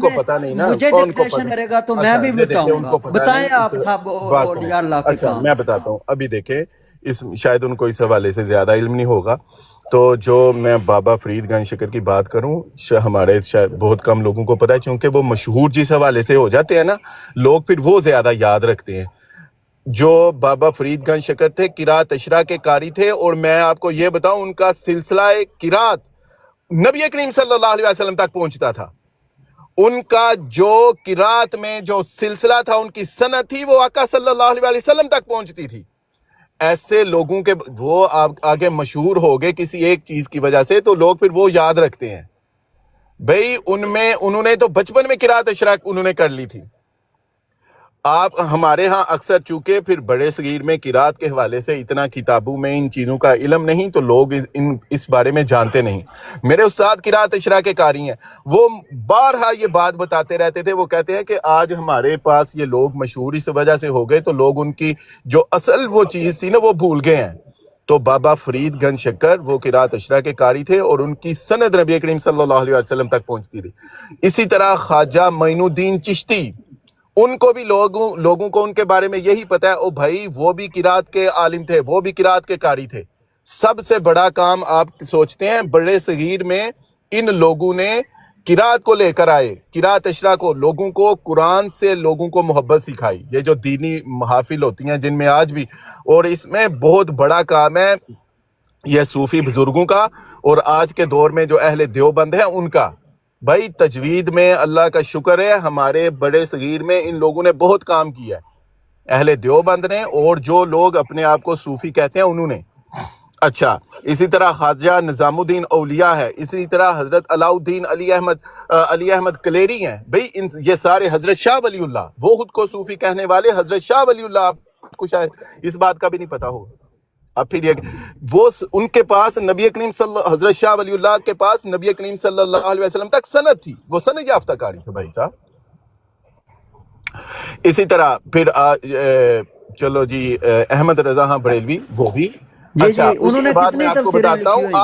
کو پتہ نہیں نا، مجھے کون کو ڈکٹیشن پتہ؟ کرے گا تو میں اچھا بھی یہ دیکھیں، بتاؤں ان گا، کو پتہ بتائیں نہیں، آپ سب بات اولیاء سنیں۔ اللہ کے اچھا کام۔ میں بتاتا ہوں، ابھی دیکھیں اس شاید ان کو اس حوالے سے زیادہ علم نہیں ہوگا، تو جو میں بابا فرید گنج شکر کی بات کروں، ہمارے شاید بہت کم لوگوں کو پتہ ہے، چونکہ وہ مشہور جس حوالے سے ہو جاتے ہیں نا لوگ، پھر وہ زیادہ یاد رکھتے ہیں۔ جو بابا فرید گنج شکر تھے قرات اشرا کے قاری تھے، اور میں آپ کو یہ بتاؤں ان کا سلسلہ قرات نبی کریم صلی اللہ علیہ وسلم تک پہنچتا تھا۔ ان کا جو قرات میں جو سلسلہ تھا، ان کی سند تھی، وہ آقا صلی اللہ علیہ وسلم تک پہنچتی تھی۔ ایسے لوگوں کے وہ آگے مشہور ہو گئے کسی ایک چیز کی وجہ سے، تو لوگ پھر وہ یاد رکھتے ہیں۔ بھئی انہوں نے تو بچپن میں قرات اشرا انہوں نے کر لی تھی۔ آپ ہمارے ہاں اکثر چونکہ پھر بڑے صغیر میں قرات کے حوالے سے اتنا کتابوں میں ان چیزوں کا علم نہیں، تو لوگ اس بارے میں جانتے نہیں۔ میرے استاد قرات اشرا کے قاری ہیں، وہ بارہا یہ بات بتاتے رہتے تھے، وہ کہتے ہیں کہ آج ہمارے پاس یہ لوگ مشہور اس وجہ سے ہو گئے، تو لوگ ان کی جو اصل وہ چیز تھی نا وہ بھول گئے ہیں۔ تو بابا فرید گنج شکر وہ قرات اشرا کے قاری تھے، اور ان کی سند نبی کریم صلی اللہ علیہ وسلم تک پہنچتی تھی۔ اسی طرح خواجہ معین الدین چشتی، ان کو بھی لوگوں کو ان کے بارے میں یہی پتا ہے، او بھائی وہ بھی قرات کے عالم تھے، وہ بھی قرات کے قاری تھے۔ سب سے بڑا کام آپ سوچتے ہیں بڑے صغیر میں ان لوگوں نے قرات کو لے کر آئے، قرات اشرا کو، لوگوں کو قرآن سے لوگوں کو محبت سکھائی۔ یہ جو دینی محافل ہوتی ہیں جن میں آج بھی، اور اس میں بہت بڑا کام ہے یہ صوفی بزرگوں کا، اور آج کے دور میں جو اہل دیوبند ہیں ان کا۔ بھائی تجوید میں اللہ کا شکر ہے، ہمارے بڑے صغیر میں ان لوگوں نے بہت کام کیا ہے، اہل دیوبند نے، اور جو لوگ اپنے آپ کو صوفی کہتے ہیں انہوں نے۔ اچھا اسی طرح خواجہ نظام الدین اولیاء ہے، اسی طرح حضرت علاؤ الدین علی احمد کلیری ہیں۔ بھئی یہ سارے، حضرت شاہ ولی اللہ، وہ خود کو صوفی کہنے والے حضرت شاہ ولی اللہ، آپ کو شاید اس بات کا بھی نہیں پتا ہوگا۔ اب پھر یہ وہ ان کے پاس نبی کریم حضرت شاہ ولی اللہ کے پاس نبی کریم صلی اللہ علیہ وسلم تک سند تھی، وہ سند یافتہ کاری تھے بھائی صاحب۔ اسی طرح پھر چلو جی احمد رضا ہاں بریلوی، وہ بھی جی اچھا۔ انہوں اسی نے کے بعد میں کتنی آپ کو تفسیریں بتاتا لکھی ہوں ہوئی ہیں۔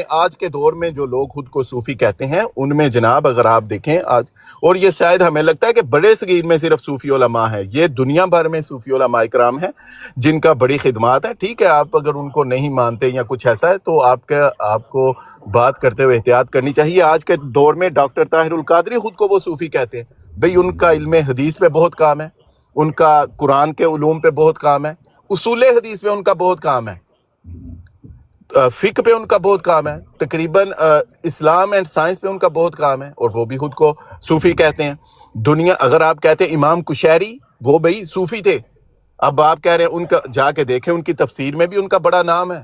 آج کے دور میں جو لوگ خود کو صوفی کہتے ہیں ان میں جناب اگر آپ دیکھیں آج، اور یہ شاید ہمیں لگتا ہے کہ بڑے صغیر میں صرف صوفی علماء ہیں، یہ دنیا بھر میں صوفی علماء کرام ہیں جن کا بڑی خدمات ہے۔ ٹھیک ہے، آپ اگر ان کو نہیں مانتے یا کچھ ایسا ہے تو آپ کو بات کرتے ہوئے احتیاط کرنی چاہیے۔ آج کے دور میں ڈاکٹر طاہر القادری خود کو وہ صوفی کہتے ہیں۔ بھئی ان کا علم حدیث پہ بہت کام ہے، ان کا قرآن کے علوم پہ بہت کام ہے، اصول حدیث پہ ان کا بہت کام ہے، فقہ پہ ان کا بہت کام ہے، تقریباً اسلام اینڈ سائنس پہ ان کا بہت کام ہے، اور وہ بھی خود کو صوفی کہتے ہیں۔ دنیا اگر آپ کہتے ہیں امام کشیری، وہ بھئی صوفی تھے، اب آپ کہہ رہے ہیں ان کا، جا کے دیکھیں ان کی تفسیر میں بھی ان کا بڑا نام ہے۔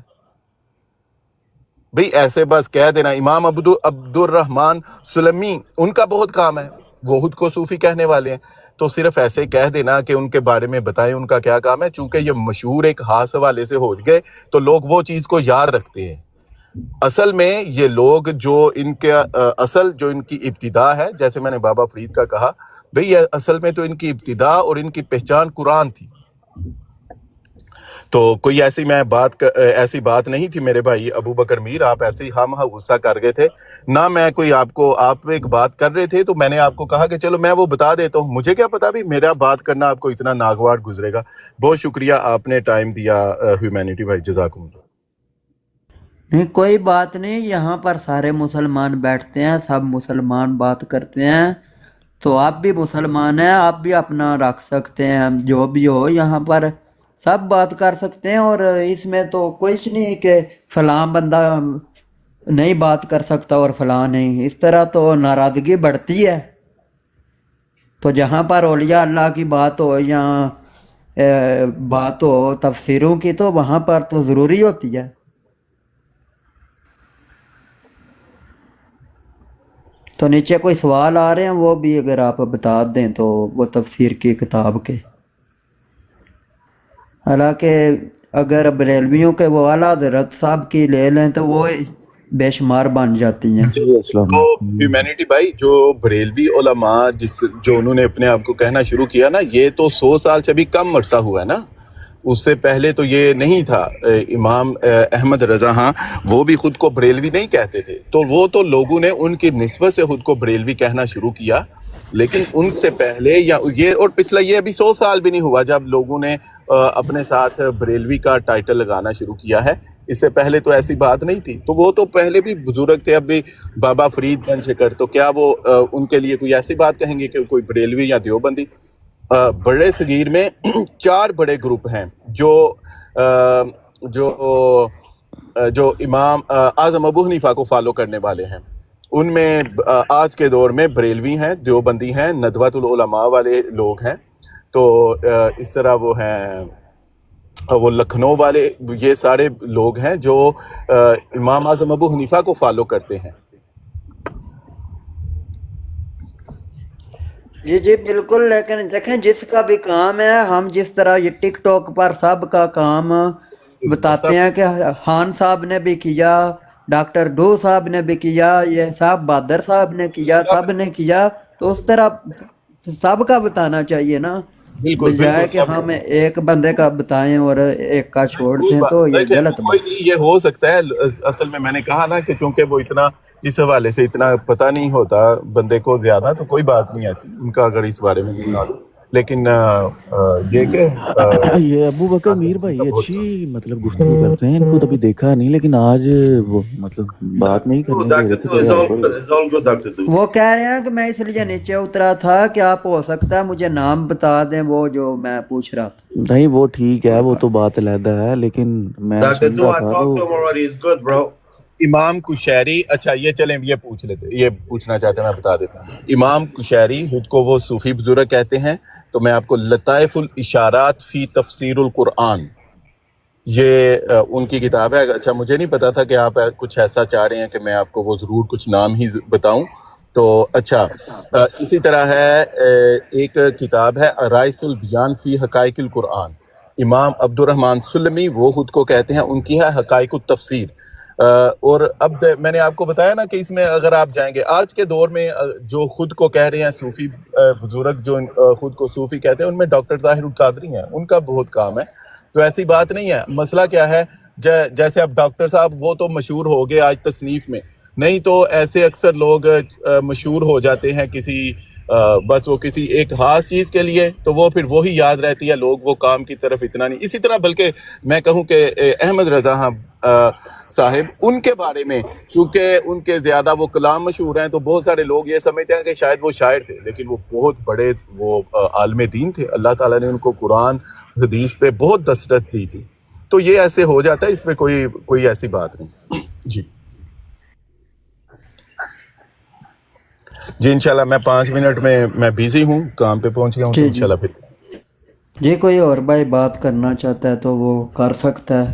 بھئی ایسے بس کہہ دینا امام عبد الرحمن سلمی، ان کا بہت کام ہے، وہ خود کو صوفی کہنے والے ہیں۔ تو صرف ایسے کہہ دینا کہ ان کے بارے میں بتائیں ان کا کیا کام ہے، چونکہ یہ مشہور ایک خاص حوالے سے ہو گئے تو لوگ وہ چیز کو یاد رکھتے ہیں۔ اصل میں یہ لوگ جو ان کے اصل جو ان کی ابتدا ہے، جیسے میں نے بابا فرید کا کہا، بھئی یہ اصل میں تو ان کی ابتدا اور ان کی پہچان قرآن تھی۔ تو کوئی ایسی بات نہیں تھی میرے بھائی ابو بکر میر، آپ ایسے ہی ہم غصہ کر گئے تھے نہ، میں کوئی آپ ایک بات کر رہے تھے تو میں نے آپ کو کہا کہ چلو میں وہ بتا دیتا ہوں، مجھے کیا پتا بھی میرا بات کرنا آپ کو اتنا ناگوار گزرے گا۔ بہت شکریہ آپ نے ٹائم دیا ہیومینٹی بھائی، جزاکم اللہ۔ نہیں کوئی بات نہیں، یہاں پر سارے مسلمان بیٹھتے ہیں، سب مسلمان بات کرتے ہیں، تو آپ بھی مسلمان ہیں، آپ بھی اپنا رکھ سکتے ہیں، جو بھی ہو یہاں پر سب بات کر سکتے ہیں، اور اس میں تو کچھ نہیں کہ فلاں بندہ نہیں بات کر سکتا اور فلاں نہیں، اس طرح تو ناراضگی بڑھتی ہے۔ تو جہاں پر اولیاء اللہ کی بات ہو یا بات ہو تفسیروں کی، تو وہاں پر تو ضروری ہوتی ہے۔ تو نیچے کوئی سوال آ رہے ہیں، وہ بھی اگر آپ بتا دیں تو وہ تفسیر کی کتاب کے، حالانکہ اگر بریلویوں کے وہ اعلیٰ حضرت صاحب کی لے لیں تو وہ بے شمار بن جاتی ہیں۔ تو ہیومینٹی بھائی جو بریلوی علماء جو انہوں نے اپنے آپ کو کہنا شروع کیا نا، یہ تو 100 سال سے بھی کم عرصہ ہوا ہے نا، اس سے پہلے تو یہ نہیں تھا. امام احمد رضا ہاں وہ بھی خود کو بریلوی نہیں کہتے تھے, تو وہ تو لوگوں نے ان کی نسبت سے خود کو بریلوی کہنا شروع کیا, لیکن ان سے پہلے یا یہ اور پچھلا یہ ابھی 100 سال بھی نہیں ہوا جب لوگوں نے اپنے ساتھ بریلوی کا ٹائٹل لگانا شروع کیا ہے. اس سے پہلے تو ایسی بات نہیں تھی. تو وہ تو پہلے بھی بزرگ تھے. اب بھی بابا فرید گنج شکر, تو کیا وہ ان کے لیے کوئی ایسی بات کہیں گے کہ کوئی بریلوی یا دیوبندی؟ بڑے صغیر میں 4 بڑے گروپ ہیں جو جو جو امام اعظم ابو حنیفہ کو فالو کرنے والے ہیں. ان میں آج کے دور میں بریلوی ہیں, دیوبندی ہیں, ندوۃ العلماء والے لوگ ہیں. تو اس طرح وہ ہیں, وہ لکھنؤ والے, یہ سارے لوگ ہیں جو امام اعظم ابو حنیفہ کو فالو کرتے ہیں. جی جی بالکل. لیکن دیکھیں جس کا بھی کام ہے, ہم جس طرح یہ ٹک ٹاک پر سب کا کام بتاتے ہیں کہ خان صاحب نے بھی کیا, ڈاکٹر ڈو صاحب نے بھی کیا, یہ صاحب بہادر صاحب نے کیا, سب نے کیا, تو اس طرح سب کا بتانا چاہیے نا, بالکل بجائے بالکل کہ سب. ہم ایک بندے کا بتائیں اور ایک کا چھوڑ کوئی دیں, بات تو یہ دیکھیں, غلط کوئی بات. نہیں, یہ ہو سکتا ہے. اصل میں نے کہا نا کہ چونکہ وہ اتنا اس حوالے سے اتنا پتہ نہیں ہوتا بندے کو زیادہ, تو کوئی بات نہیں ایسی ان کا اگر اس بارے میں نہیں معلوم. لیکن یہ کہ یہ ابو بکر میر ان کا بھائی بہت اچھی کام. مطلب گفتگو کرتے ہیں, ان کو کبھی دیکھا نہیں, لیکن آج وہ مطلب بات نہیں کرنے دے رہے تھے, بڑے ہڑبڑ. وہ کہہ رہے ہیں کہ میں اس لیے نیچے اترا تھا کہ آپ ہو سکتا ہے مجھے نام بتا دیں وہ جو میں پوچھ رہا تھا. نہیں وہ ٹھیک ہے, وہ تو بات علیحدہ ہے, لیکن میں سن رہا تھا تو امام کشیری, اچھا یہ چلیں یہ پوچھ لیتے, یہ پوچھنا چاہتے ہیں, میں بتا دیتا ہوں. امام کشیری خود کو وہ صوفی بزرگ کہتے ہیں. تو میں آپ کو لطائف الاشارات فی تفسیر القرآن, یہ ان کی کتاب ہے. اچھا مجھے نہیں پتا تھا کہ آپ کچھ ایسا چاہ رہے ہیں کہ میں آپ کو وہ ضرور کچھ نام ہی بتاؤں. تو اچھا اسی طرح ہے ایک کتاب ہے رائس البیان فی حقائق القرآن, امام عبد الرحمن سلمی, وہ خود کو کہتے ہیں, ان کی ہے حقائق التفسیر. اور اب میں نے آپ کو بتایا نا کہ اس میں اگر آپ جائیں گے آج کے دور میں جو خود کو کہہ رہے ہیں صوفی بزرگ, جو خود کو صوفی کہتے ہیں, ان میں ڈاکٹر طاہر القادری ہیں, ان کا بہت کام ہے. تو ایسی بات نہیں ہے. مسئلہ کیا ہے, جیسے اب ڈاکٹر صاحب وہ تو مشہور ہو گئے آج تصنیف میں, نہیں تو ایسے اکثر لوگ مشہور ہو جاتے ہیں کسی بس وہ کسی ایک خاص چیز کے لیے, تو وہ پھر وہی یاد رہتی ہے, لوگ وہ کام کی طرف اتنا نہیں. اسی طرح بلکہ میں کہوں کہ احمد رضا صاحب, ان کے بارے میں چونکہ ان کے زیادہ وہ کلام مشہور ہیں, تو بہت سارے لوگ یہ سمجھتے ہیں کہ شاید وہ شاعر تھے, لیکن وہ بہت بڑے وہ عالم دین تھے. اللہ تعالیٰ نے ان کو قرآن حدیث پہ بہت دسترس دی تھی. تو یہ ایسے ہو جاتا ہے, اس میں کوئی ایسی بات نہیں. جی جی انشاءاللہ میں 5 منٹ میں بیزی ہوں, کام پہ پہنچ گیا ہوں, تو جی جی انشاءاللہ پھر جی, کوئی اور بھائی بات کرنا چاہتا ہے تو وہ کر سکتا ہے.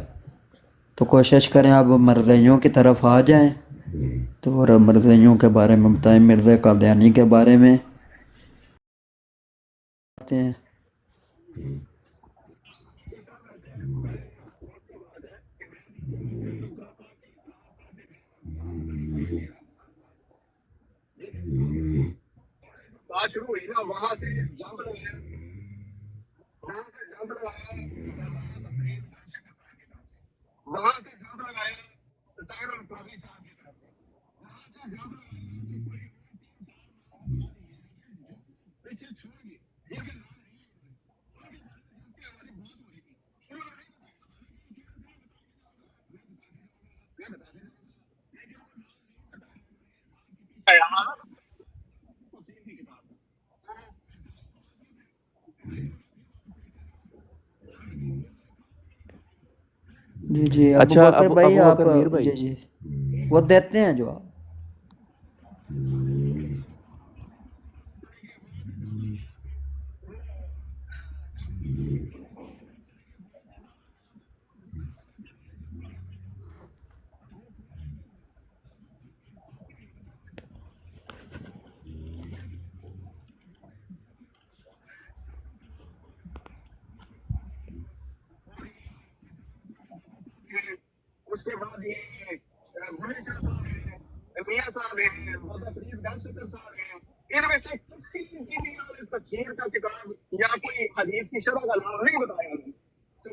تو کوشش کریں آپ مرزائیوں کی طرف آ جائیں, تو اور مرزائیوں کے بارے میں بتائیں, مرزا قادیانی کے بارے میں بتاتے ہیں. جی جی ابو اچھا بکر بھائی ابو آپ, بکر میر بھائی, جی جی وہ دیتے ہیں جو آپ.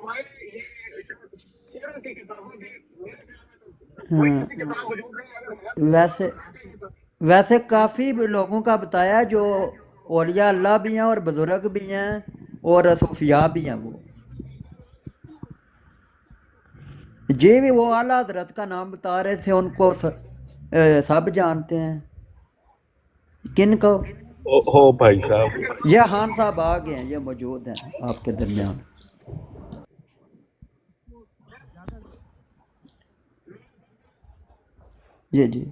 हाँ वैसे वैसे काफी लोगों का बताया जो औलिया अल्लाह भी हैं और बुजुर्ग भी हैं और सूफिया भी हैं वो जी भी वो आला हजरत का नाम बता रहे थे उनको सब जानते हैं किन को हो भाई साहब ये खान साहब आ गए हैं ये मौजूद हैं आपके दरमियान जी जी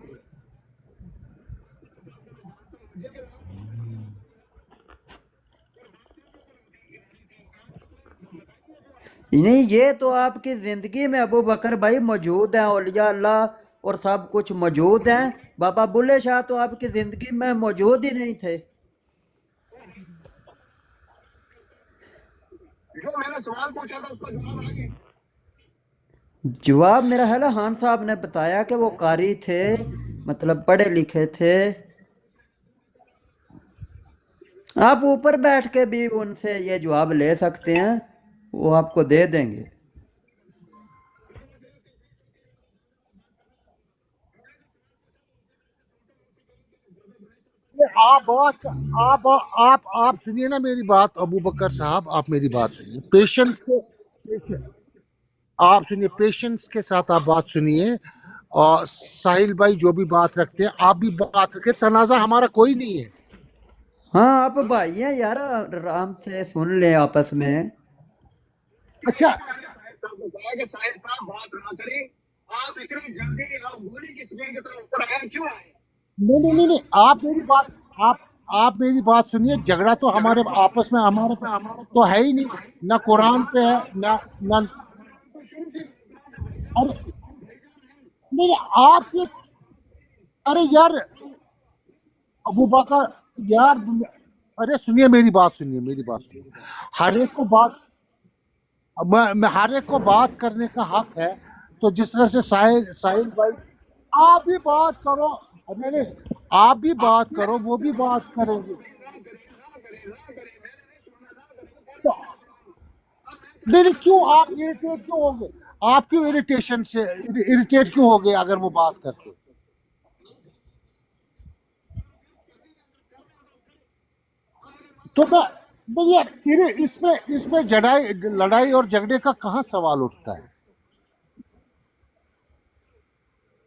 नहीं ये तो आपकी जिंदगी में अबू बकर भाई मौजूद हैं औलिया अल्लाह और सब कुछ मौजूद हैं बाबा बुल्ले शाह तो आपकी जिंदगी में मौजूद ही नहीं थे जवाब मेरा है ना खान साहब ने बताया कि वो कारी थे मतलब पढ़े लिखे थे आप ऊपर बैठ के भी उनसे ये जवाब ले सकते हैं वो आपको दे देंगे आप सुनिए ना मेरी बात अबू बकर साहब, आप मेरी बात सुनिए आप सुनिए पेशेंस के साथ आप बात सुनिए। और साहिल भाई जो भी बात रखते हैं आप भी बात रखें, तनाजा हमारा कोई नहीं है। हाँ आप भाई हैं यार आराम से सुन ले आपस में अच्छा नहीं, आप मेरी बात सुनिए। झगड़ा तो हमारे आपस में हमारे तो है ही नहीं, ना कुरान पे है ना अरे नहीं आप किस अरे यार अबू बकर यार अरे सुनिए मेरी बात सुनिए। हर एक को बात मैं हर एक को बात करने का हक है। तो जिस तरह से साहिल भाई आप भी बात करो, नहीं आप भी बात करो, वो भी बात करेंगे तो नहीं क्यों आप इरिटेट क्यों हो गए? आप क्यों इरिटेट क्यों हो गए अगर वो बात करते? तो नहीं यार इसमें लड़ाई और झगड़े का कहाँ सवाल उठता है?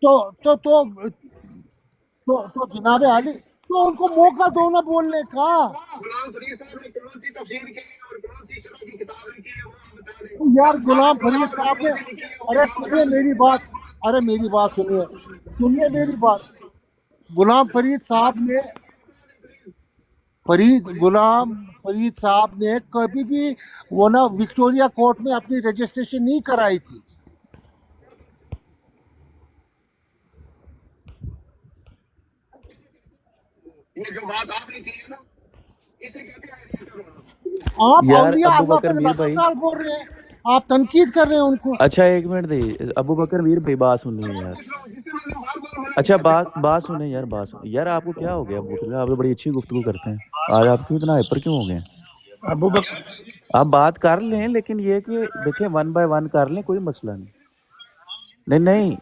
तो जनाब आली तो उनको मौका दो ना बोलने का। यार गुलाम फरीद साहब ने अरे सुनिए मेरी बात सुनिए मेरी बात। गुलाम फरीद साहब ने कभी भी वो ना विक्टोरिया कोर्ट में अपनी रजिस्ट्रेशन नहीं कराई थी। ये जो बात आपने की है ना, इसे कहते हैं आप यार औलिया अबू अल्लाह बकर का मीर भाई लगातार बोल रहे हैं, आप तनकीद कर रहे हैं उनको। अच्छा एक मिनट दे अबू बकर मीर भाई बात सुनिए यार अच्छा बात सुने यार बात सुने यार आपको क्या हो गया अबू बकर आप तो बड़ी अच्छी गुफ्तगू करते हैं आज आप क्यों इतना हाइपर क्यों हो गए अबू बकर आप बात कर लें लेकिन ये कि देखें 1 बाय 1 कर लें कोई मसला नहीं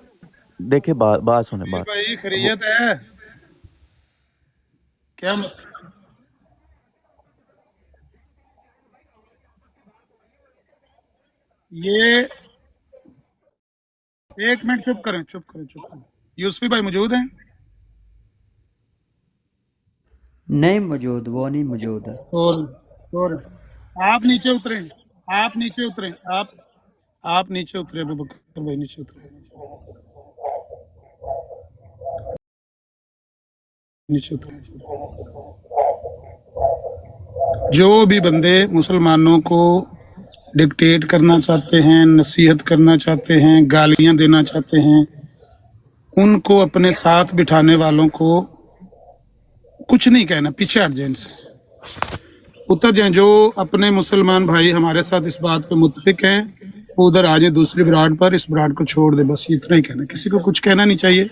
देखें बात सुने बात भाई खैरियत है क्या मसला? ये एक मिनट चुप करें। यूसुफी भाई मौजूद हैं? नहीं मौजूद वो नहीं मौजूद है और आप नीचे उतरें आप नीचे उतरे अबू बकर भाई नीचे उतरे जो भी बंदे मुसलमानों को डिक्टेट करना चाहते हैं, नसीहत करना चाहते हैं, गालियां देना चाहते हैं, उनको अपने साथ बिठाने वालों को कुछ नहीं कहना, पीछे हट जाए, इनसे उतर जाएं। जो अपने मुसलमान भाई हमारे साथ इस बात पे मुत्तफिक हैं वो उधर आ जाए दूसरी ब्राड पर, इस ब्राड को छोड़ दे, बस इतना ही कहना, किसी को कुछ कहना नहीं चाहिए।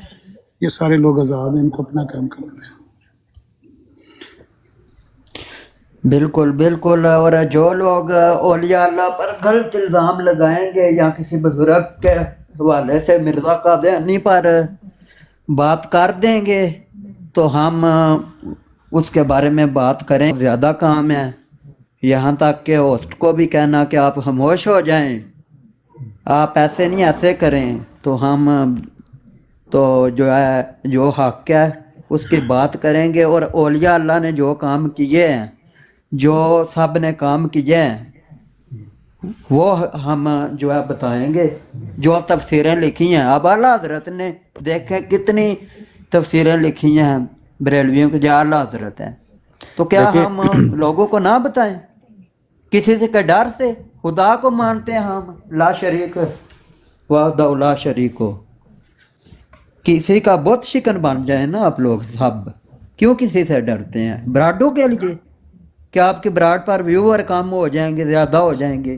ये सारे लोग आज़ाद हैं, इनको अपना काम करना है। बिल्कुल बिल्कुल। और जो लोग औलिया अल्लाह पर गलत इल्ज़ाम लगाएंगे या किसी बुजुर्ग के हवाले से मिर्ज़ा कादियानी पर बात कर देंगे तो हम उसके बारे में बात करें ज़्यादा काम है। यहाँ तक कि होस्ट को भी कहना कि आप खामोश हो जाएं, आप ऐसे नहीं ऐसे करें, तो हम तो जो है जो हक है उसकी बात करेंगे। और औलिया अल्लाह ने जो काम किए हैं, जो सब ने काम किए हैं, वो हम जो है बताएंगे। जो तफसीरें लिखी हैं, अब आला हजरत ने देखें कितनी तफसीरें लिखी हैं बरेलवियों की, जो आला हजरत है, तो क्या देखिए हम लोगों को ना बताएं? किसी से के डर से? खुदा को मानते हैं हम, ला शरीक वहदहू ला शरीक हो। किसी का बुत शिकन बन जाए ना आप लोग सब, क्यों किसी से डरते हैं? ब्राडों के लिए क्या आपके ब्राड पर व्यूअर कम हो जाएंगे, ज्यादा हो जाएंगे?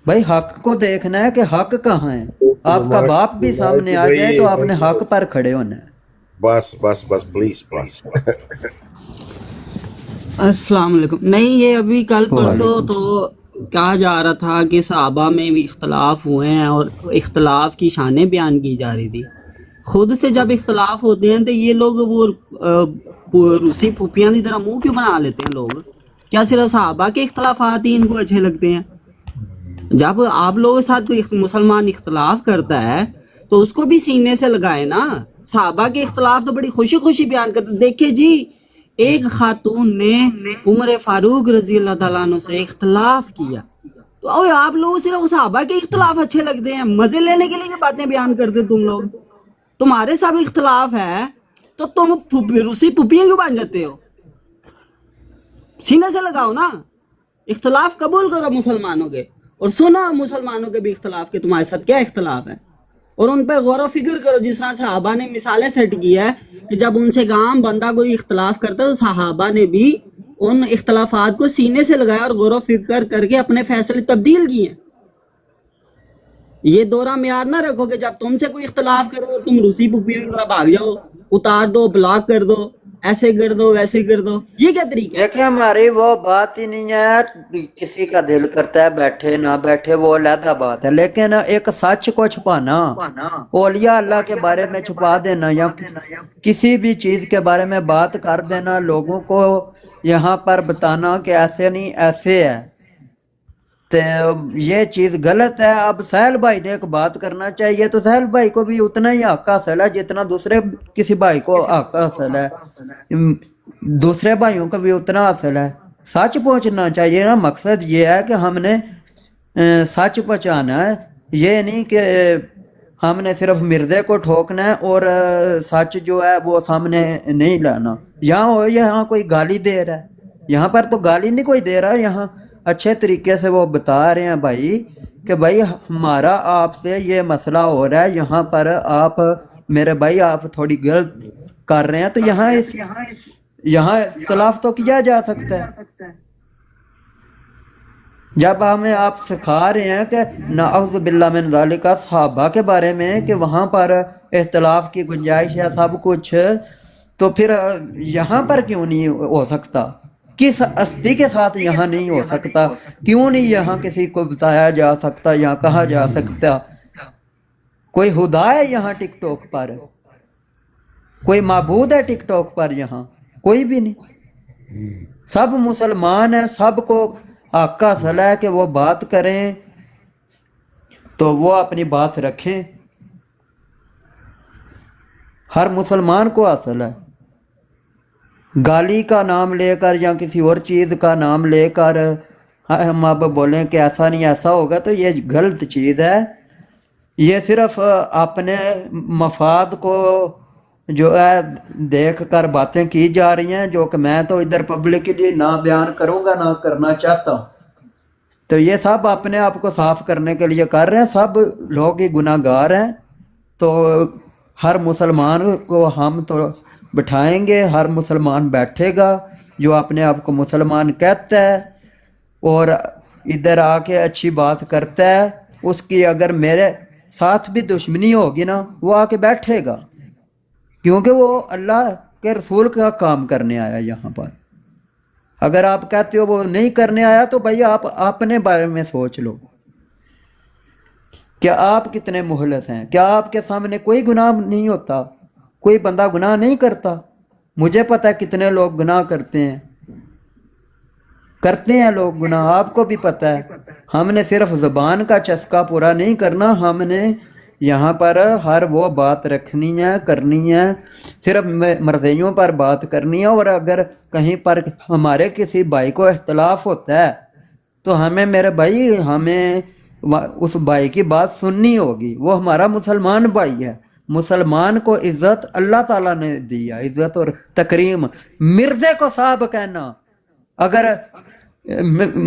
भाई हक को देखना है कि हक कहाँ है। आपका बाप भी सामने आ जाए तो आपने हक पर खड़े होना है। बस बस बस प्लीज बस। अस्सलाम वालेकुम। नहीं, ये अभी कल परसों तो कहा जा रहा था कि सहाबा में भी इख्तलाफ हुए हैं और इख्तलाफ की शानें बयान की जा रही थी। खुद से जब इख्तलाफ होते हैं तो ये लोग वो रूसी फूफियाँ की तरह मुंह क्यों बना लेते हैं लोग? क्या सिर्फ सहाबा के इख्तलाफात ही इनको अच्छे लगते हैं? जब आप लोगों के साथ कोई मुसलमान इख्तलाफ करता है तो उसको भी सीने से लगाए ना। सहाबा के इख्तलाफ तो बड़ी खुशी खुशी बयान करते। देखिए जी, एक खातून ने उमर फारूक रजी अल्लाह ताला अन्हु से इख्तलाफ किया, तो अब आप लोग सिर्फ सहाबा के इख्तलाफ अच्छे लगते हैं, मजे लेने के लिए बातें बयान करते तुम लोग। तुम्हारे सब इख्तलाफ है तो तुम रूसी पुपियां क्यों बन जाते हो? सीने से लगाओ ना, इख्तलाफ कबूल करो मुसलमानों के, और सुनो मुसलमानों के भी इख्तलाफ के तुम्हारे साथ क्या इख्तलाफ है, और उन पर गौर फिक्र करो। जिस तरह सहाबा ने मिसालें सेट की है कि जब उनसे गाम बंदा कोई इख्तलाफ करता है तो सहाबा ने भी उन इख्तलाफात को सीने से लगाया और गौर फिक्र करके अपने फैसले तब्दील किए। ये दोहरा म्यार ना रखो कि जब तुमसे कोई इख्तलाफ करो तुम रूसी पुपियों की तरह भाग जाओ, उतार दो, ब्लॉक कर दो, ऐसे कर दो, वैसे कर दो। ये क्या तरीका है? देखिए हमारी वो बात ही नहीं है। किसी का दिल करता है बैठे ना बैठे वो अलग बात है, लेकिन एक सच को छुपाना, औलिया अल्लाह के बारे में छुपा देना या किसी भी चीज के बारे में बात कर देना, लोगों को यहाँ पर बताना कि ऐसे नहीं ऐसे है, तो ये चीज गलत है। अब सहल भाई ने एक बात करना चाहिए तो सहल भाई को भी उतना ही हक हासिल है जितना दूसरे किसी भाई को हक हासिल है, दूसरे भाइयों को भी उतना हासिल है। सच पहुंचना चाहिए ना। मकसद ये है कि हमने सच पहुंचाना है, ये नहीं कि हमने सिर्फ मिर्जे को ठोकना है और सच जो है वो सामने नहीं लाना। यहाँ कोई गाली दे रहा है, यहाँ पर तो गाली नहीं कोई दे रहा है, यहाँ अच्छे तरीके से वो बता रहे हैं भाई कि भाई हमारा आपसे ये मसला हो रहा है, यहाँ पर आप मेरे भाई आप थोड़ी गलत कर रहे हैं, तो यहाँ इख्तलाफ तो किया जा सकता है। जब हमें आप सिखा रहे हैं कि नाउज़ु बिल्लाह मिन ज़ालिका सहाबा के बारे में कि वहाँ पर इख्तलाफ की गुंजाइश है सब कुछ, तो फिर यहाँ पर क्यों नहीं हो सकता? किस हस्ती के साथ यहाँ नहीं हो सकता? क्यों नहीं यहाँ किसी को बताया जा सकता, यहाँ कहा जा सकता? कोई खुदा है यहाँ टिकटॉक पर? कोई माबूद है टिकटॉक पर? यहाँ कोई भी नहीं। सब मुसलमान है, सबको हक हासिल है कि वो बात करें, तो वो अपनी बात रखें। हर मुसलमान को हासिल है। गाली का नाम लेकर या किसी और चीज़ का नाम लेकर हम अब बोलें कि ऐसा नहीं ऐसा होगा, तो ये गलत चीज़ है। ये सिर्फ अपने मफाद को जो है देख कर बातें की जा रही हैं, जो कि मैं तो इधर पब्लिकली ना बयान करूँगा ना करना चाहता हूँ। तो ये सब अपने आप को साफ करने के लिए कर रहे हैं। सब लोग ही गुनाहगार हैं, तो हर मुसलमान को हम तो बिठाएंगे, हर मुसलमान बैठेगा जो अपने आप को मुसलमान कहता है और इधर आके अच्छी बात करता है, उसकी अगर मेरे साथ भी दुश्मनी होगी ना, वो आके बैठेगा, क्योंकि वो अल्लाह के रसूल का काम करने आया यहाँ पर। اگر آپ کہتے ہو وہ نہیں کرنے آیا تو بھائی آپ اپنے بارے میں سوچ لو، کیا آپ کتنے مخلص ہیں؟ کیا آپ کے سامنے کوئی گناہ نہیں ہوتا؟ کوئی بندہ گناہ نہیں کرتا؟ مجھے پتہ ہے کتنے لوگ گناہ کرتے ہیں لوگ گناہ، آپ کو بھی پتہ ہے۔ ہم نے صرف زبان کا چسکا پورا نہیں کرنا، ہم نے یہاں پر ہر وہ بات رکھنی ہے، کرنی ہے، صرف مرضیوں پر بات کرنی ہے۔ اور اگر کہیں پر ہمارے کسی بھائی کو اختلاف ہوتا ہے تو ہمیں، میرے بھائی، ہمیں اس بھائی کی بات سننی ہوگی، وہ ہمارا مسلمان بھائی ہے۔ مسلمان کو عزت اللہ تعالیٰ نے دی ہے، عزت اور تکریم۔ مرزے کو صاحب کہنا، اگر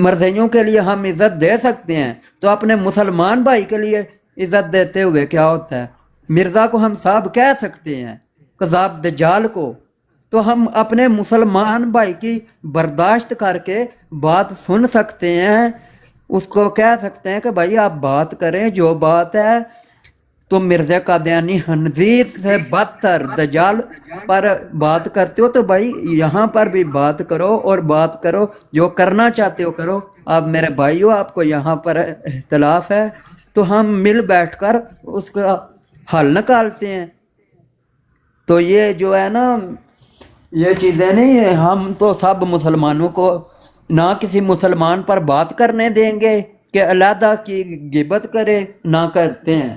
مرزیوں کے لیے ہم عزت دے سکتے ہیں تو اپنے مسلمان بھائی کے لیے عزت دیتے ہوئے کیا ہوتا ہے؟ مرزا کو ہم صاحب کہہ سکتے ہیں، قذاب دجال کو، تو ہم اپنے مسلمان بھائی کی برداشت کر کے بات سن سکتے ہیں، اس کو کہہ سکتے ہیں کہ بھائی آپ بات کریں جو بات ہے۔ تو مرزا قادیانی خنزیر سے بدتر دجال پر بات کرتے ہو تو بھائی یہاں پر بھی بات کرو، اور بات کرو، جو کرنا چاہتے ہو کرو۔ آپ میرے بھائیو، آپ کو یہاں پر اختلاف ہے تو ہم مل بیٹھ کر اس کا حل نکالتے ہیں۔ تو یہ جو ہے نا، یہ چیزیں نہیں ہیں، ہم تو سب مسلمانوں کو نہ کسی مسلمان پر بات کرنے دیں گے کہ علیحدہ کی غیبت کرے، نہ کرتے ہیں۔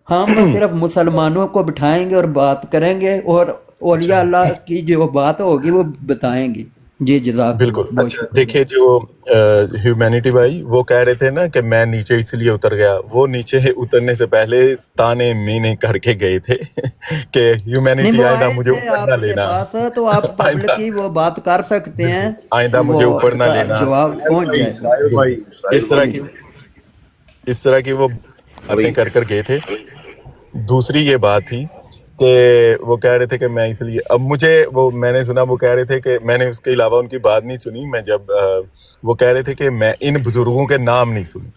ہم صرف مسلمانوں کو بٹھائیں گے اور بات کریں گے، اور اولیاء اللہ کی جو بات ہوگی وہ بتائیں گے۔ جی جزاک اللہ، بالکل۔ بہت اچھا شکریہ۔ دیکھیے، جو ہیومینٹی بھائی وہ کہہ رہے تھے نا کہ میں نیچے اس لیے اتر گیا، وہ نیچے اترنے سے پہلے تانے مینے کر کے گئے تھے کہ نہیں، ہیومینٹی وہ آئندہ آئے مجھے تھے اوپر نہ آپ کے لینا، پاس تو آپ آئندہ، پبلک کی وہ بات کر سکتے ہیں، بالکل، آئندہ وہ مجھے اوپر نہ کا لینا، جواب پہنچ جائے گا۔ ساحل بھائی اس طرح جی کی وہ باتیں کر گئے تھے۔ دوسری یہ بات تھی کہ وہ کہہ رہے تھے کہ میں اس لیے، اب مجھے میں نے سنا وہ کہہ رہے تھے کہ میں نے اس کے علاوہ ان کی بات نہیں سنی، میں جب وہ کہہ رہے تھے کہ میں ان بزرگوں کے نام نہیں سنی،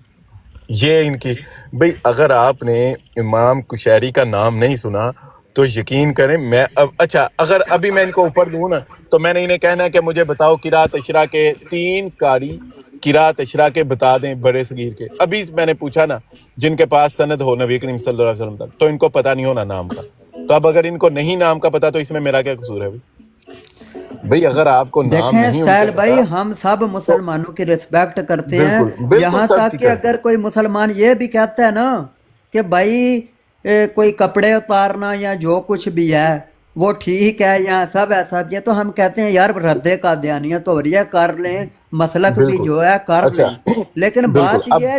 یہ ان کی، بھئی اگر آپ نے امام کشیری کا نام نہیں سنا تو یقین کریں میں اچھا اگر ابھی میں ان کو اوپر دوں نا تو میں نے انہیں کہنا ہے کہ مجھے بتاؤ قرات اشرا کے 3 قاری قرات اشرا کے بتا دیں بڑے صغیر کے۔ ابھی میں نے پوچھا نا جن کے پاس سند ہو نبی کریم صلی اللہ علیہ وسلم تک، تو ان کو پتہ نہیں ہونا نام کا، تو اب اگر ان کو نہیں نام کا پتہ تو اس میں میرا کیا قصور ہے؟ بھئی اگر آپ کو نام دیکھیں نہیں ان سہیل کے بھائی، پتہ ہم سب تو مسلمانوں کی رسپیکٹ کرتے ہیں، بالکل یہاں سب تک کی کہ کرتے اگر کوئی مسلمان یہ بھی کہتا ہے نا کہ بھائی کوئی کپڑے اتارنا یا جو کچھ بھی ہے وہ ٹھیک ہے یا سب ایسا بھی ہے، تو ہم کہتے ہیں یار رد قادیانیت ہو رہی ہے، کر لیں، مسلک بھی بالکل۔ جو ہے کر اچھا لیں۔ لیکن بالکل، بات اب یہ ہے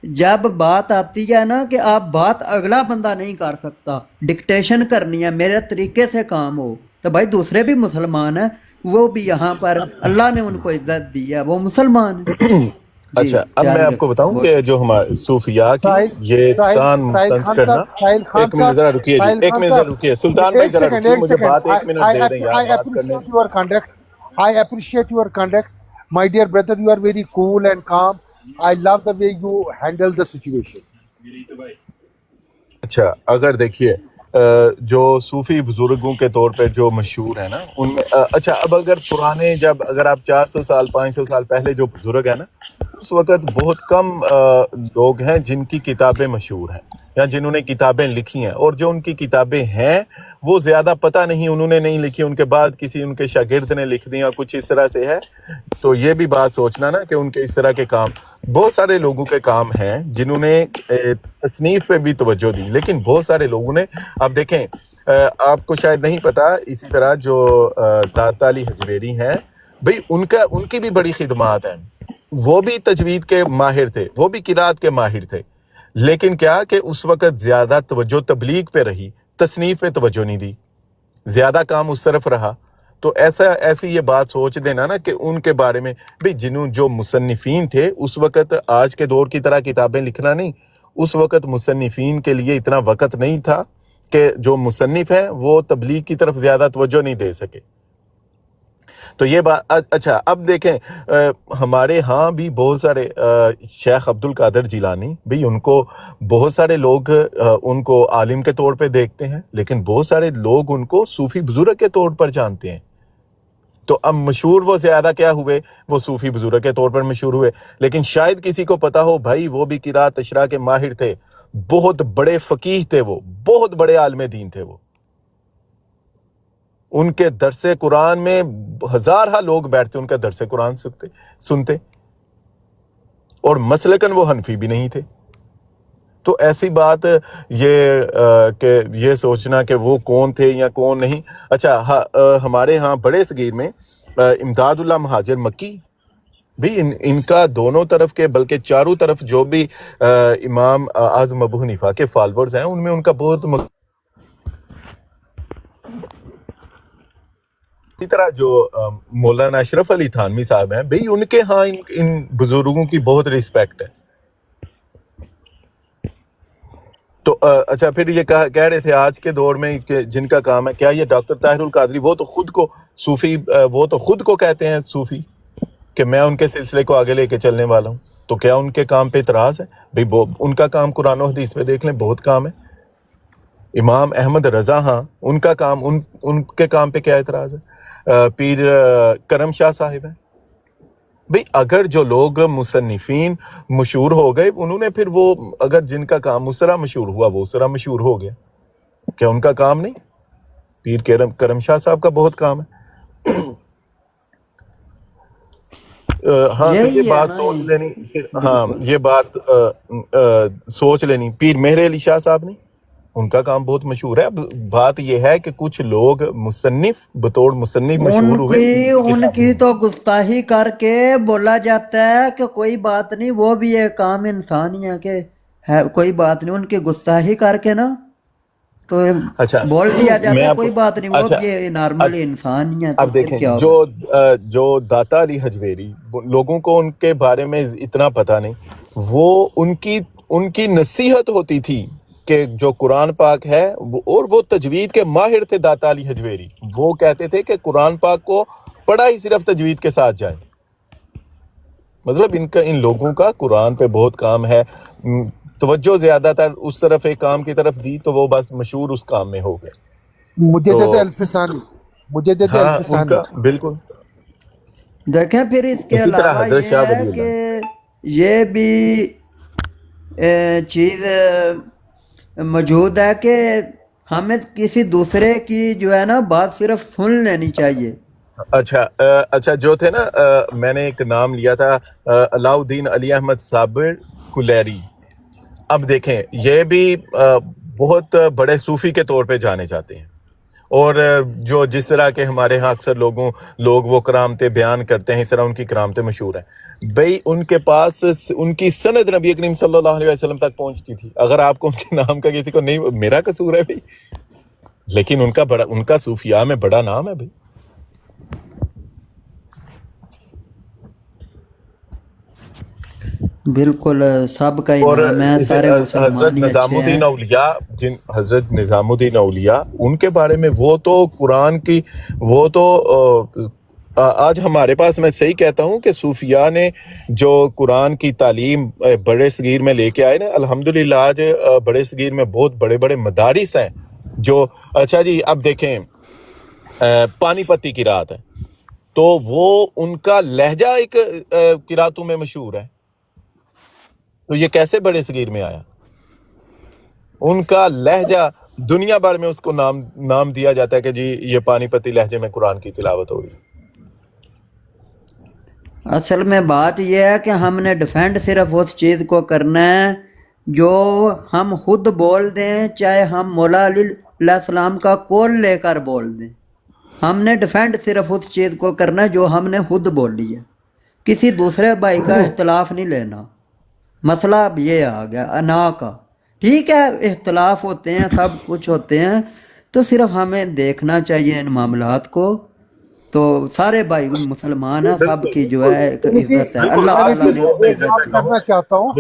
جب بات آتی ہے نا کہ آپ بات اگلا بندہ نہیں کر سکتا، ڈکٹیشن کرنی ہے، میرے طریقے سے کام ہو، تو بھائی دوسرے بھی مسلمان ہیں، وہ بھی یہاں پر اللہ نے ان کو عزت دی ہے، وہ مسلمان ہیں۔ جی اچھا اب میں جاری آپ کو رکھیں، بتاؤں بہت کہ شکریہ۔ جو ہمارے صوفیاء کی یہ ساحل طنز خان کرنا، صاحب، ساحل خان ایک منٹ صاحب، ذرا رکیے جی، ساحل ایک خان منٹ ذرا صاحب، رکیے، سلطان بھائی ایک ذرا سیکنڈ، رکیے، ایک مجھے سیکنڈ، بات 1 منٹ دے دیں یار I بات کرنے۔ appreciate your conduct. I appreciate your conduct. My dear brother, you are very cool and calm. I love the way you handle the situation. اچھا اگر دیکھیے جو صوفی بزرگوں کے طور پہ جو مشہور ہیں نا ان میں اچھا اب اگر پرانے اگر آپ 400 سال 500 سال پہلے جو بزرگ ہیں نا، اس وقت بہت کم لوگ ہیں جن کی کتابیں مشہور ہیں یا جنہوں نے کتابیں لکھی ہیں، اور جو ان کی کتابیں ہیں وہ زیادہ پتہ نہیں انہوں نے نہیں لکھی، ان کے بعد کسی ان کے شاگرد نے لکھ دی یا کچھ اس طرح سے ہے۔ تو یہ بھی بات سوچنا نا کہ ان کے اس طرح کے کام، بہت سارے لوگوں کے کام ہیں جنہوں نے تصنیف پہ بھی توجہ دی، لیکن بہت سارے لوگوں نے، آپ دیکھیں آپ کو شاید نہیں پتا، اسی طرح جو داتا علی حجویری ہیں، بھئی ان کی بھی بڑی خدمات ہیں، وہ بھی تجوید کے ماہر تھے، وہ بھی قرات کے ماہر تھے، لیکن کیا کہ اس وقت زیادہ توجہ تبلیغ پہ رہی، تصنیف پہ توجہ نہیں دی، زیادہ کام اس طرف رہا۔ تو ایسی یہ بات سوچ دینا نا کہ ان کے بارے میں بھی جو مصنفین تھے اس وقت آج کے دور کی طرح کتابیں لکھنا نہیں، اس وقت مصنفین کے لیے اتنا وقت نہیں تھا کہ جو مصنف ہیں وہ تبلیغ کی طرف زیادہ توجہ نہیں دے سکے۔ تو یہ بات اچھا اب دیکھیں ہمارے ہاں بھی بہت سارے شیخ عبد القادر جیلانی بھی، ان کو بہت سارے لوگ ان کو عالم کے طور پہ دیکھتے ہیں، لیکن بہت سارے لوگ ان کو صوفی بزرگ کے طور پر جانتے ہیں۔ تو اب مشہور وہ زیادہ کیا ہوئے، وہ صوفی بزرگ کے طور پر مشہور ہوئے، لیکن شاید کسی کو پتا ہو بھائی وہ بھی قرات اشراء کے ماہر تھے، بہت بڑے فقیہ تھے، وہ بہت بڑے عالم دین تھے، وہ ان کے درس قرآن میں ہزارہ لوگ بیٹھتے ان کا درس قرآن سنتے، اور مسلکن وہ حنفی بھی نہیں تھے۔ تو ایسی بات یہ کہ یہ سوچنا کہ وہ کون تھے یا کون نہیں۔ اچھا ہمارے ہاں بڑے صغیر میں امداد اللہ مہاجر مکی بھی ان کا دونوں طرف کے بلکہ چاروں طرف جو بھی امام اعظم ابو حنیفہ کے فالورز ہیں ان میں ان کا بہت اسی طرح جو مولانا اشرف علی تھانوی صاحب ہیں بھئی ان کے ہاں ان بزرگوں کی بہت رسپیکٹ ہے۔ تو اچھا پھر یہ کہہ رہے تھے آج کے دور میں کہ جن کا کام ہے، کیا یہ ڈاکٹر طاہر القادری وہ تو خود کو صوفی وہ تو خود کو کہتے ہیں صوفی کہ میں ان کے سلسلے کو آگے لے کے چلنے والا ہوں، تو کیا ان کے کام پہ اعتراض ہے؟ بھئی ان کا کام قرآن و حدیث میں دیکھ لیں، بہت کام ہے۔ امام احمد رضا ہاں ان کا کام ان کے کام پہ کیا اعتراض ہے؟ پیر کرم شاہ صاحب ہیں بھئی، اگر جو لوگ مصنفین مشہور ہو گئے انہوں نے پھر وہ اگر جن کا کام اس طرح مشہور ہوا وہ اس طرح مشہور ہو گیا، کیا ان کا کام نہیں؟ پیر کرم شاہ صاحب کا بہت کام ہے۔ ہاں تو یہ بات سوچ لینی، ہاں یہ بات سوچ لینی۔ پیر مہر علی شاہ صاحب نہیں، ان کا کام بہت مشہور ہے۔ اب بات یہ ہے کہ کچھ لوگ مصنف بطور مصنف مشہور ہوئے، ان کی تو گستاخی کر کے بولا جاتا ہے کہ کوئی بات نہیں، وہ بھی ایک عام انسان ہی ہے کہ ہے، کوئی بات نہیں، ان کی گستاخی کر کے نا تو بول دیا جاتا ہے کوئی بات نہیں، وہ بھی نارمل انسان ہی ہے۔ اب دیکھیں جو داتا علی حجویری، لوگوں کو ان کے بارے میں اتنا پتہ نہیں، وہ ان کی نصیحت ہوتی تھی کہ جو قرآن پاک ہے، اور وہ تجوید کے ماہر تھے داتا علی حجویری، وہ کہتے تھے کہ قرآن پاک کو پڑھا ہی صرف تجوید کے ساتھ جائے۔ مطلب ان لوگوں کا قرآن پہ بہت کام ہے، توجہ زیادہ تر اس طرف ایک کام کی طرف دی تو وہ بس مشہور اس کام میں ہو گئے۔ مجدد الفسانی بالکل دیکھیں پھر اس کے علاوہ یہ ہے کہ یہ بھی چیز موجود ہے کہ ہمیں کسی دوسرے کی جو ہے نا بات صرف سن لینی چاہیے۔ اچھا جو تھے نا، میں نے ایک نام لیا تھا علاء الدین علی احمد صابر کلیری۔ اب دیکھیں یہ بھی بہت بڑے صوفی کے طور پہ جانے جاتے ہیں، اور جو جس طرح کے ہمارے ہاں اکثر لوگ وہ کرامتیں بیان کرتے ہیں، اس طرح ان کی کرامتیں مشہور ہیں بھئی۔ ان کے پاس ان کی سند نبی کریم صلی اللہ علیہ وسلم تک پہنچتی تھی۔ اگر آپ کو ان کے نام کا کسی کو نہیں، میرا قصور ہے بھئی، لیکن ان کا صوفیاء میں بڑا نام ہے بھئی۔ بالکل سب کا ہی نام ہے، سارے مسلمان ہی اچھے ہیں۔ حضرت نظام الدین اولیاء ان کے بارے میں وہ تو قرآن کی وہ تو آج ہمارے پاس، میں صحیح کہتا ہوں کہ صوفیاء نے جو قرآن کی تعلیم بڑے صغیر میں لے کے آئے نا، الحمدللہ آج بڑے صغیر میں بہت بڑے بڑے مدارس ہیں جو اچھا جی اب دیکھیں پانی پتی قرات ہے تو وہ ان کا لہجہ ایک قراتوں میں مشہور ہے، تو یہ کیسے بڑے صغیر میں آیا؟ ان کا لہجہ دنیا بھر میں اس کو نام دیا جاتا ہے کہ جی یہ پانی پتی لہجے میں قرآن کی تلاوت ہو رہی ہے۔ اصل میں بات یہ ہے کہ ہم نے ڈیفینڈ صرف اس چیز کو کرنا ہے جو ہم خود بول دیں، چاہے ہم مولا علی علیہ السلام کا قول لے کر بول دیں، ہم نے ڈیفینڈ صرف اس چیز کو کرنا ہے جو ہم نے خود بولی ہے، کسی دوسرے بھائی کا اختلاف نہیں لینا۔ مسئلہ اب یہ آ گیا انا کا، ٹھیک ہے اختلاف ہوتے ہیں، سب کچھ ہوتے ہیں، تو صرف ہمیں دیکھنا چاہیے ان معاملات کو، تو سارے بھائی مسلمان ہیں، سب کی جو ہے ایک عزت ہے، اللہ تعالیٰ نے ایک بات کرنا چاہتا ہوں،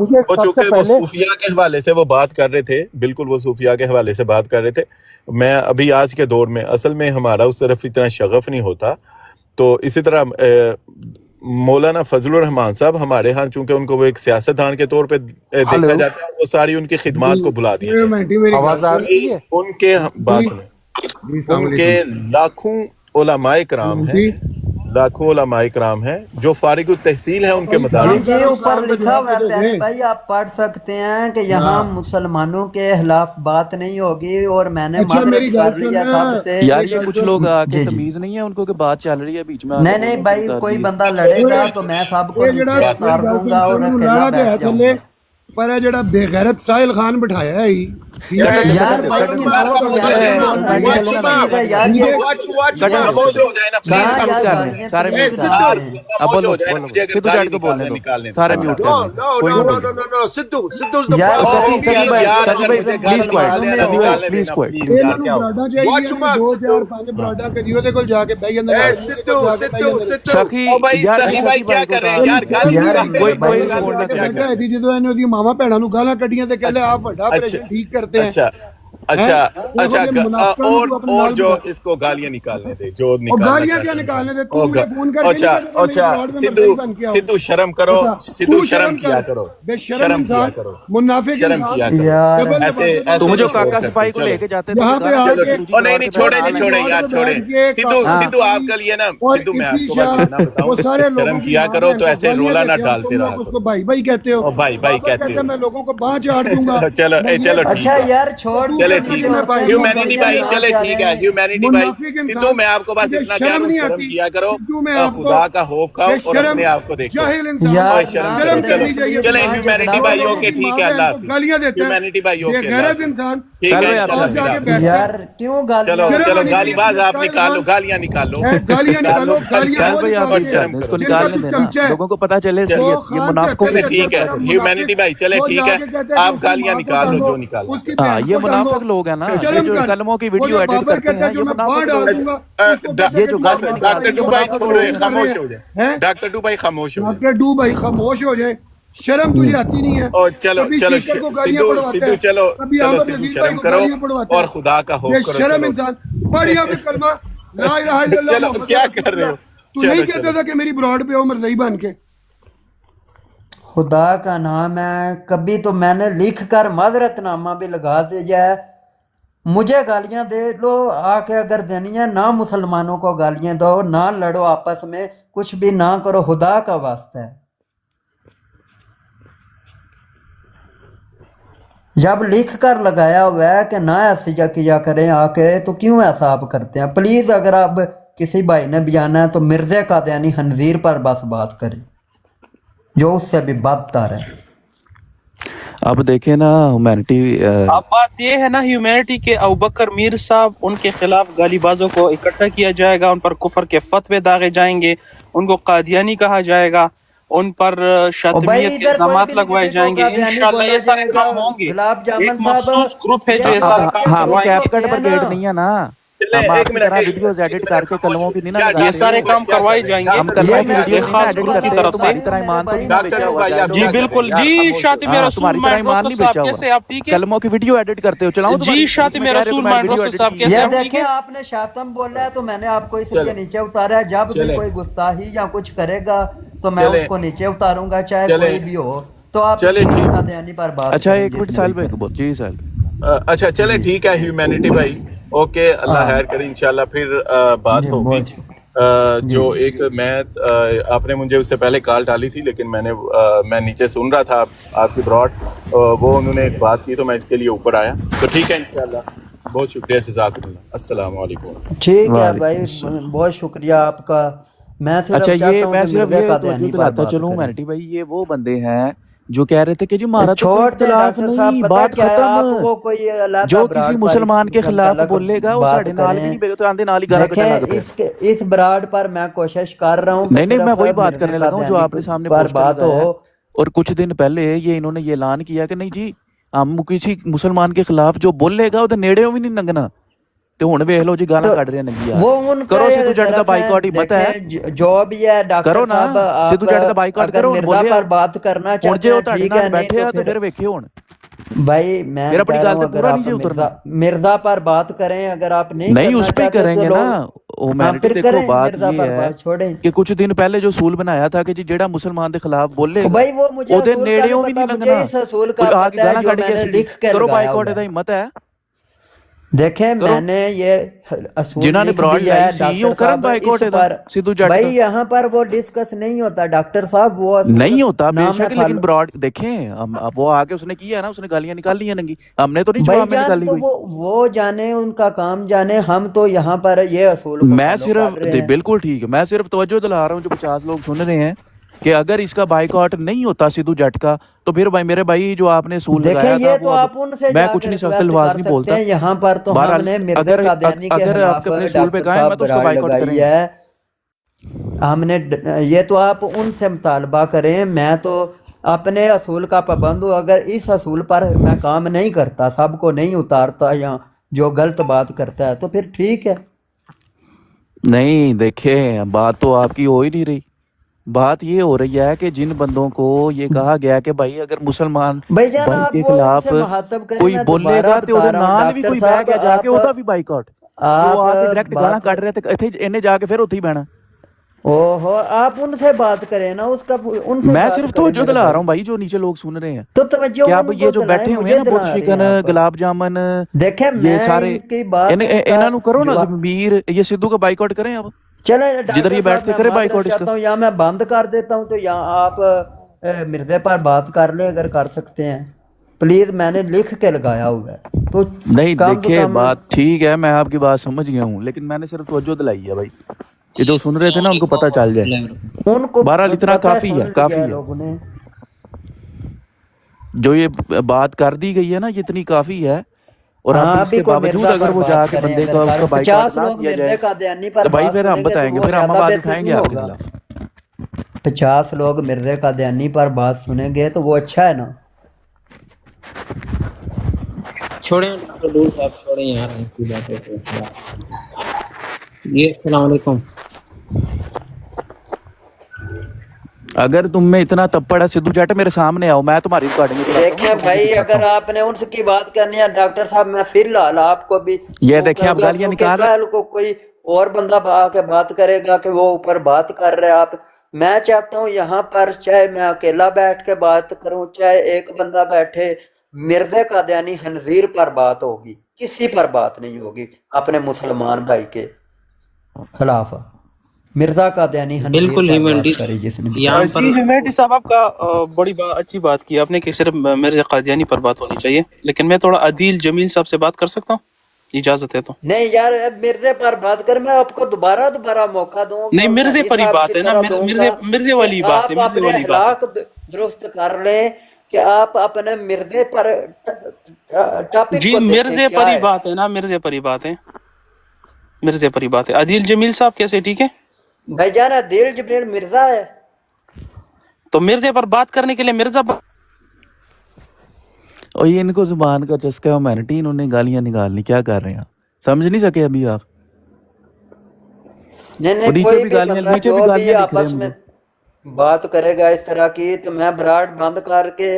مجھے چونکہ وہ صوفیاء کے حوالے سے وہ بات کر رہے تھے، بالکل وہ صوفیاء کے حوالے سے بات کر رہے تھے۔ میں ابھی آج کے دور میں اصل میں ہمارا اس طرف اتنا شغف نہیں ہوتا، تو اسی طرح مولانا فضل الرحمان صاحب ہمارے ہاں چونکہ ان کو وہ ایک سیاستدان کے طور پہ دیکھا جاتا ہے، وہ ساری ان کی خدمات کو بلا دیا آواز آ رہی ہے؟ ان کے بات سنیں، ان کے لاکھوں उलमाए कराम हैं, लाखों उलमाए कराम हैं जो फारिग तहसील है उनके जी मदारिस। जी ऊपर लिखा हुआ है प्यारे भाई, आप पढ़ सकते हैं कि यहाँ मुसलमानों के खिलाफ बात नहीं होगी और मैंने मादरत कर लिया सबसे। यार ये कुछ लोग आके जी जी तमीज नहीं है उनको कि बात चल रही है बीच में नहीं नहीं भाई, कोई बंदा लड़ेगा तो मैं सबको नीचे उतार दूंगा और अकेला बैठ जाऊंगा। पर है जेड़ा बेगैरत साहिल खान बिठाया है ही, यार भाई यार ये खामोश हो जाए ना प्लीज, सारे म्यूट कर अब खामोश बोलो हो जाए ना, बोलो मुझे अगर सिद्धू गाली डैड को बोलने दो, निकालने सारे अच्छा। म्यूट कर कोई नहीं बोल No. Sidhu is the यार boss. सखी सखी भाई यार सखी अगर भाई मुझे प्लीज गाली निकालने क्वाइट ना निकालने प्लीज देना क्वाइट प्लीज यार, क्या हो ਬਰਾਡਾ ਚਾਹੀਦੀ Watch your mouth, 2005 ਬਰਾਡਾ ਕਦੀ ਉਹਦੇ ਕੋਲ ਜਾ ਕੇ ਬਹਿ ਜਾਂਦਾ Hey, Sidhu. सखी ओ भाई यार सही भाई क्या कर रहे हैं यार, गाली यार निकालने कोई दो, कोई गाली रिस्पॉन्ड ना निकालने करे। दो। ਬੈਠਾ ਸੀ ਜਦੋਂ ਇਹਨੇ ਉਹਦੀ ਮਾਵਾਂ ਭੈਣਾਂ ਨੂੰ ਗਾਲਾਂ ਕੱਢੀਆਂ ਤੇ ਕਹਿੰਦੇ ਆਪ ਵੱਡਾ ਆਪਰੇਸ਼ਨ ਠੀਕ करते हैं। अच्छा अच्छा अच्छा ये मुनाफा और को अपने और नाल जो बिठा- इसको गालियां निकालने दे, जो और निकालना गालियां चाहते क्या हैं। निकालने दे, तू ओ मुझे फोन करके अच्छा नहीं कहता अच्छा मेरी ब्रॉड में सिद्धू मर्दाई बन के आओ। सिद्धू शर्म करो, अच्छा, सिद्धू तू शर्म किया कर। करो, बेशरम शर्म किया इंसान, करो, मुनाफिक शर्म इंसान। किया करो। यार डबल ऐसे डबल ऐसे तुम जो नहीं काका करते, सिपाही को चलो। लेके जाते यहाँ पे आके- ओ नहीं नहीं छोड़े नहीं छोड़े यार छोड़े। सिद्धू हाँ। सिद्धू आपके लिए ना, और सिद्धू मैं इसी आपको बस शाह- इतना वो सारे बताऊं, लोगों शर्म की किया माँ करो बहन तो को ऐसे गालियां रोला ना देते हो, डालते तुम रहा लोग करो। उसको भाई भाई कहते हो। ओ भाई भाई बाबा कहते कहते हैं, हो। मैं लोगों को बाँह चाट दूंगा। चलो चलो ठीक अच्छा है। यार छोड़ चले दो, ठीक मुझे है, होता है, ह्यूमैनिटी मुझे भाई ना चले क्या ठीक है, रहे हैं। ह्यूमैनिटी मुनाफिक भाई इंसान, सिद्धू मैं आपको बस तुझे इतना शर्म कह रहा हूँ, नहीं शर्म आती? किया करो, सिद्धू में आपको- खुदा का खौफ खाओ और बेशरम, अपने आप को देखो। जाहिल इंसान। यार और शर्म ना करो, करे, चलो चाहिए। चले ना ह्यूमैनिटी झगड़ा भाई करो। ओके ठीक है, माँ अल्लाह बहन को गालियां हाफिज। देते हैं। ह्यूमैनिटी भाई ओके, अल्लाह बेगैरत हाफिज। इंसान ठीक चल है भाई, चलो आप जाके अल्लाह हाफिज। बैठ- यार क्यों चलो गालियां चलो नहीं गालीबाज है, आप निकालो, गालियां निकालो, गालियां निकालो, गालियां चल भाई आप और भी शर्म कर, इसको करो। निकालने जिनका तू देना, चमचा है। लोगों को पता चले वो ये खान मुनाफिकों कहते चले की हैं, ठीक है, मुनाफिक। ह्यूमैनिटी भाई चले वो ठीक जाके है, कहते हैं कि आप उसकी गालियां माँ को निकाल लो डालो, जो निकालना उसकी चाहते हाँ बहन ये को डालो। मुनाफिक लोग हैं ना, ये शर्म जो कर। कलमों की वो वीडियो जो एडिट बाबर करते कहता है हैं जो ये मैं बाहर मुनाफिक डाल लोग दूंगा, हैं। उसको कहते हैं ये जो कि बस तुम गालियां डॉक्टर डू भाई मुनाफिक छोड़े, लोग हैं। खामोश हो जाए, हैं? डॉक्टर डू भाई खामोश हो जाए। डॉक्टर डू भाई खामोश हो जाए, शर्म तुझे आती नहीं है। और चलो कभी चलो स्पीकर को गालियां सिद्धू पढ़वाता सिद्धू है, चलो कभी चलो अहमद सिद्धू नजीर शर्म भाई को करो गालियां पढ़वाता है। और खुदा का खौफ ये करो। शर्म चलो इंसान, बढ़िया भी कलमा ला इलाहा इल्लल्लाह चलो, मुहम्मद क्या रसूलुल्लाह। कर रहे हो? तू चलो, नहीं कहता चलो। था कि मेरी ब्रॉड पे हो मरदई बन के। खुदा का नाम है, कभी तो मैंने लिख कर माजरतनामा भी लगा दिया है। मुझे गालियां दे लो आके, अगर देनी है ना मुसलमानों को गालियां दो, ना लड़ो आपस में, कुछ भी ना करो, खुदा का वास्ता है। जब लिख कर लगाया हुआ है कि ना ऐसा किया करें आके, तो क्यों ऐसा आप करते हैं? प्लीज अगर आप किसी भाई ने बयाना है तो मिर्ज़ा कादियानी खंजीर पर बस बात करें, जो उससे भी बदतर है। अब देखे ना ह्यूमैनिटी अब बात ये है ना ह्यूमैनिटी के अबू बकर मीर साहब, उनके खिलाफ गालीबाजों को इकट्ठा किया जाएगा, उन पर कुफर के फतवे दागे जाएंगे, उनको कादियानी कहा जाएगा, उन पर और भाई शातमियत के इधर कोई इल्जामात भी नहीं लगवाए किसी को जाएंगे। कादियानी इंशाल्लाह बोला ये सारे जाएगा। काम होंगे। गुलाब जामुन एक साहब, मखसूस ग्रुप है जो ये ये सारे काम हाँ वो करवाएंगे। कैप्टन है ब्रिगेड ना? नहीं है ना, चले, हम एक आपकी मिनट, तरह एक वीडियोस मिनट, एडिट एक करके मिनट, कलमों की नहीं ना यार, लगाते। ये सारे काम करवाए जाएंगे। हम कलमों ये की मैं वीडियोस एक नहीं खास एडिट बात करते, बताऊं तुम्हारी मेरे तरह ईमान तो भाई, नहीं डॉक्टर बेचा डू हुआ भाई जाए आप तो जी क्या कर रहे बिल्कुल हैं? यार, जी, खामोश हो शातिम जाओ। हाँ, रसूल तुम्हारी तरह माइंड ईमान डॉक्टर नहीं साहब बेचा हुआ। कैसे आप ठीक है कलमों की वीडियो एडिट करते हो, चलाऊं जी, तुम्हारी शातिम इसमें कह रहे हो रसूल तुम्हारी माइंड वीडियो डॉक्टर एडिट साहब की कैसे ये आप ठीक देखें, है? आपने शातम बोला है तो मैंने आपको इसलिए चले। नीचे उतारा है। जब भी चले। कोई गुस्ताही या कुछ करेगा तो मैं चले। उसको नीचे उतारूंगा, चाहे चले। कोई भी हो। तो आप चले, ठीक। कादियानी पर बात अच्छा करें एक मिनट जिसने साहिल भी भाई करनी। को बोल जी साहिल। अच्छा चले ठीक है ह्यूमैनिटी भाई ओके, अल्लाह हाँ। खैर करे, इंशाल्लाह फिर बात जी, होगी। बोल। जो एक मैं आपने मुझे उससे पहले कॉल डाली थी, लेकिन मैं नीचे सुन रहा था आपकी ब्रॉड, वो उन्होंने एक बात की तो मैं इसके लिए ऊपर आया। तो ठीक है इंशाल्लाह, बहुत शुक्रिया, जज़ाकुमुल्लाह, अस्सलाम वालेकुम। ठीक है भाई, बहुत शुक्रिया आपका। मैं सिर्फ अच्छा चाहता ये हूं मैं कि सिर्फ मिर्ज़ा ये कादियानी तवज्जो पर दिलाता बात चलूं करें। ह्यूमैनिटी भाई, ये वो बंदे हैं जो कह रहे थे कि जी हमारा तो कोई छोड़ दे इख्तिलाफ डॉक्टर साहब, नहीं, पता बात क्या है, आप खत्म। वो कोई अलग जो किसी मुसलमान के खिलाफ बोलेगा वो साढ़े नाल भी नहीं बेगा तो आंधे नाल ही गाला कटने लग देखें, इस ब्राड पर मैं कोशिश कर रहा हूँ कि नहीं नहीं, मैं सिर्फ वही बात मिर्ज़ा करने लगा हूँ जो कादियानी आपने सामने पर पोस्टर बात लगाया है। हो। और कुछ दिन पहले ये इन्होंने ये ऐलान किया कि नहीं जी हम किसी मुसलमान के खिलाफ जो बोलेगा ਉਹਦੇ ਨੇੜੇੋਂ ਵੀ ਨਹੀਂ ਲੰਘਣਾ। ਤੇ ਹੁਣ ਵੇਖ ਲਓ ਜੀ ਗਾਲਾਂ ਕੱਢ ਰਹੇ ਨੇ ਜੀ वो उनका करो ये सिद्धू जट का तरफ बाइकआउट हिम्मत है देखें, जो भी है डॉक्टर करो ना, साहब, सिद्धू जट का आप बाइकआउट अगर करो, मिर्ज़ा बोलिए। पर बात करना ਹੁਣ चाहते ਜੇ ਉਹ हैं ਤੁਹਾਡੇ ठीक ਨਾਲ है, नहीं ਬੈਠੇ ਆ तो ਤਾਂ फिर ਫਿਰ ਵੇਖਿਓ ਹੁਣ भाई मैं मेरा अपनी कह रहा गाल हूँ तो अगर पूरा आप नीचे उतरना। मिर्ज़ा पर बात करें, अगर आप नहीं नहीं करना उस पे ही चाहते करेंगे तो ना। ह्यूमैनिटी फिर देखो करें, बात मिर्ज़ा ये पर है बात छोड़ें। कि कुछ दिन पहले जो सूल बनाया था कि जी जेड़ा मुसलमान के खिलाफ बोले भाई वो मुझे ਉਹਦੇ असूल का ਨੇੜਿਓਂ नहीं भी नहीं पता, मुझे लंघना। इस असूल का कोई आ के पता है गाना जो ਕੱਢ के मैंने लिख के करो लगाया बाइकआउट हुआ ਦਾ है। हिम्मत है देखें मैंने ये असूल जिन्होंने लिख ब्रॉड दिया है लाई सी डॉक्टर वो करन साहब बाइकआउट इस ਇਹਦਾ पर ਸਿੱਧੂ ਜੱਟ भाई का यहाँ पर वो डिस्कस नहीं होता डॉक्टर साहब वो असूल नहीं होता नाम है बेशक लेकिन फॉलो ब्रॉड देखें अब वो आके उसने किया ना उसने गालियां निकाल ली हैं नंगी हमने तो नहीं भाई जवाब में जान निकाली तो कोई वो जाने उनका काम जाने हम तो यहाँ पर ये असूल को मैं फॉलो सिर्फ कर रहे हैं बिल्कुल ठीक है मैं सिर्फ तवज्जो दिला रहा हूँ जो 50 लोग सुन रहे हैं कि अगर इसका बाइकआउट नहीं होता सिद्धू जट का तो फिर भाई मेरे भाई जो आपने सूल देखें लगाया था ये तो वो अब आप उनसे मैं जाकर कुछ नहीं सख्त रिक्वेस्ट अल्फाज कर नहीं सकते बोलता हैं यहाँ पर तो बहरहाल हमने मिर्जा अगर कादियानी के अगर खिलाफ आपके अपने सूल पे डॉक्टर कायम है साहब तो उसका ब्राड बाइकआउट लगाई करेंगे है हमने ये तो आप उनसे मुतालबा करें मैं तो अपने असूल का पाबंद हूँ अगर इस असूल पर मैं काम नहीं करता सबको नहीं उतारता या जो गलत बात करता है तो फिर ठीक है नहीं देखें बात तो आपकी हो ही नहीं रही बात ये हो रही है कि जिन बंदों को ये कहा गया कि भाई अगर मुसलमान भाई जान भाई आप के वो खिलाफ उनसे मुहातब करें कोई मैं दोबारा बोलेगा तो बता ਉਹਦੇ रहा हूँ ਨਾਲ ਵੀ डॉक्टर ਕੋਈ ਬਹਿ ਗਿਆ साहब ਜਾ ਕੇ ਉਹਦਾ आप ਵੀ ਬਾਈਕਾਟ ਕਿ ਉਹ ਆ ਕੇ ਡਾਇਰੈਕਟ ਗਾਲਾਂ बात ਕੱਢ ਰਿਹਾ ਤੇ ਇੱਥੇ ਇਹਨੇ ਜਾ ਕੇ ਫਿਰ ਉੱਥੇ ਹੀ ਬਹਿਣਾ ओहो आप उनसे बात करें ना उसका उनसे मैं बात सिर्फ करें तवज्जो मेरे दिला भाई रहा हूँ भाई जो नीचे लोग सुन रहे हैं तो तवज्जो कि अब उनको ये जो दिलाएं बैठे हुए मुझे हैं ना दिला बुत रहे चिकन हैं आप गुलाब जामुन देखें ये मैं सारे इनकी बात इन्हें का करो ना जवाब मीर ये सिद्धू का बाइकआउट करें अब चले जिधर ये डॉक्टर साहब बैठते मैं करे माजरत बाइकआउट चाहता इसका हूँ या मैं बंद कर देता हूँ तो यहाँ आप मिर्जे पर बात कर ले अगर कर सकते हैं प्लीज मैंने लिख के लगाया हुआ है तो नहीं कम से देखिए कम बात ठीक है मैं आपकी बात समझ गया हूँ लेकिन मैंने सिर्फ तवज्जो दिलाई है भाई कि जो सुन रहे थे ना उनको पता चल जाए उनको बहरहाल इतना पता है, काफी सुन है लिया काफी है है लोगों ने जो ये बात कर दी गई है ना ये इतनी काफी है और हाँ अब अभी इसके कोई बावजूद मिर्जा अगर पर वो बात जाके करें बंदे अगर का उसका बाइकआउट 50 ना लोग किया मिर्जे जाए कादियानी पर तो भाई बात फिर हम सुनेंगे तो बताएंगे वो फिर हम ज्यादा आवाज बेहतर उठाएंगे नहीं आपके होगा खिलाफ 50 लोग मिर्जे कादियानी पर बात सुनेंगे तो वो अच्छा है ना छोड़ें डॉक्टर दूर साहब छोड़ें यार ऐसी बातें तो ये अस्सलाम वालेकुम अगर तुम में इतना तप्पड़ है सिद्धू जट मेरे सामने आओ मैं तुम्हारी रिकॉर्डिंग देखें भाई अगर आपने उनकी बात करनी है डॉक्टर साहब मैं फिलहाल आपको भी ये वो देखिए आप करूंगा गालियां क्योंकि निकाल कल को कोई और बंदा आके बात करेगा कि वो ऊपर बात कर रहे हैं आप मैं चाहता हूँ यहाँ पर चाहे मैं अकेला बैठ के बात करूँ चाहे एक बंदा बैठे मिर्जे कादियानी खंजीर पर बात होगी किसी पर बात नहीं होगी अपने मुसलमान भाई के खिलाफ मिर्जा कादियानी खंजीर बिल्कुल पर बात ह्यूमैनिटी करी जिसने भी यहाँ जी पर ह्यूमैनिटी साहब आपका बड़ी अच्छी बात की आपने कि सिर्फ मिर्जा कादियानी पर बात होनी चाहिए लेकिन मैं थोड़ा अदील जमील साहब से बात कर सकता हूँ इजाजत है तो नहीं यार अब मिर्जे पर बात कर मैं आपको दोबारा मौका दूंगा नहीं मिर्जे पर ही बात है ना मिर्जे वाली बात है आप मिर्जे अपने वाली बात अखलाक दुरुस्त कर लें कि आप अपने मिर्जे पर टॉपिक जी को देखें मिर्जे क्या पर ही है बात है ना मिर्जे पर ही बात है मिर्जे पर ही बात है अदील जमील साहब कैसे ठीक है भाईजान दिल जबरील मिर्जा है तो मिर्जे पर बात करने के लिए मिर्जा और ये इनको जुबान का चस्का ह्यूमैनिटी इन्होंने गालियां निकालनी क्या कर रहे हैं समझ नहीं सके अभी आप नहीं और नीचे कोई भी भी गालियां बंदा नीचे भी जो भी गालियां दिख रहे आपस हैं में मुझे बात करेगा इस तरह की तो मैं ब्राड बंद करके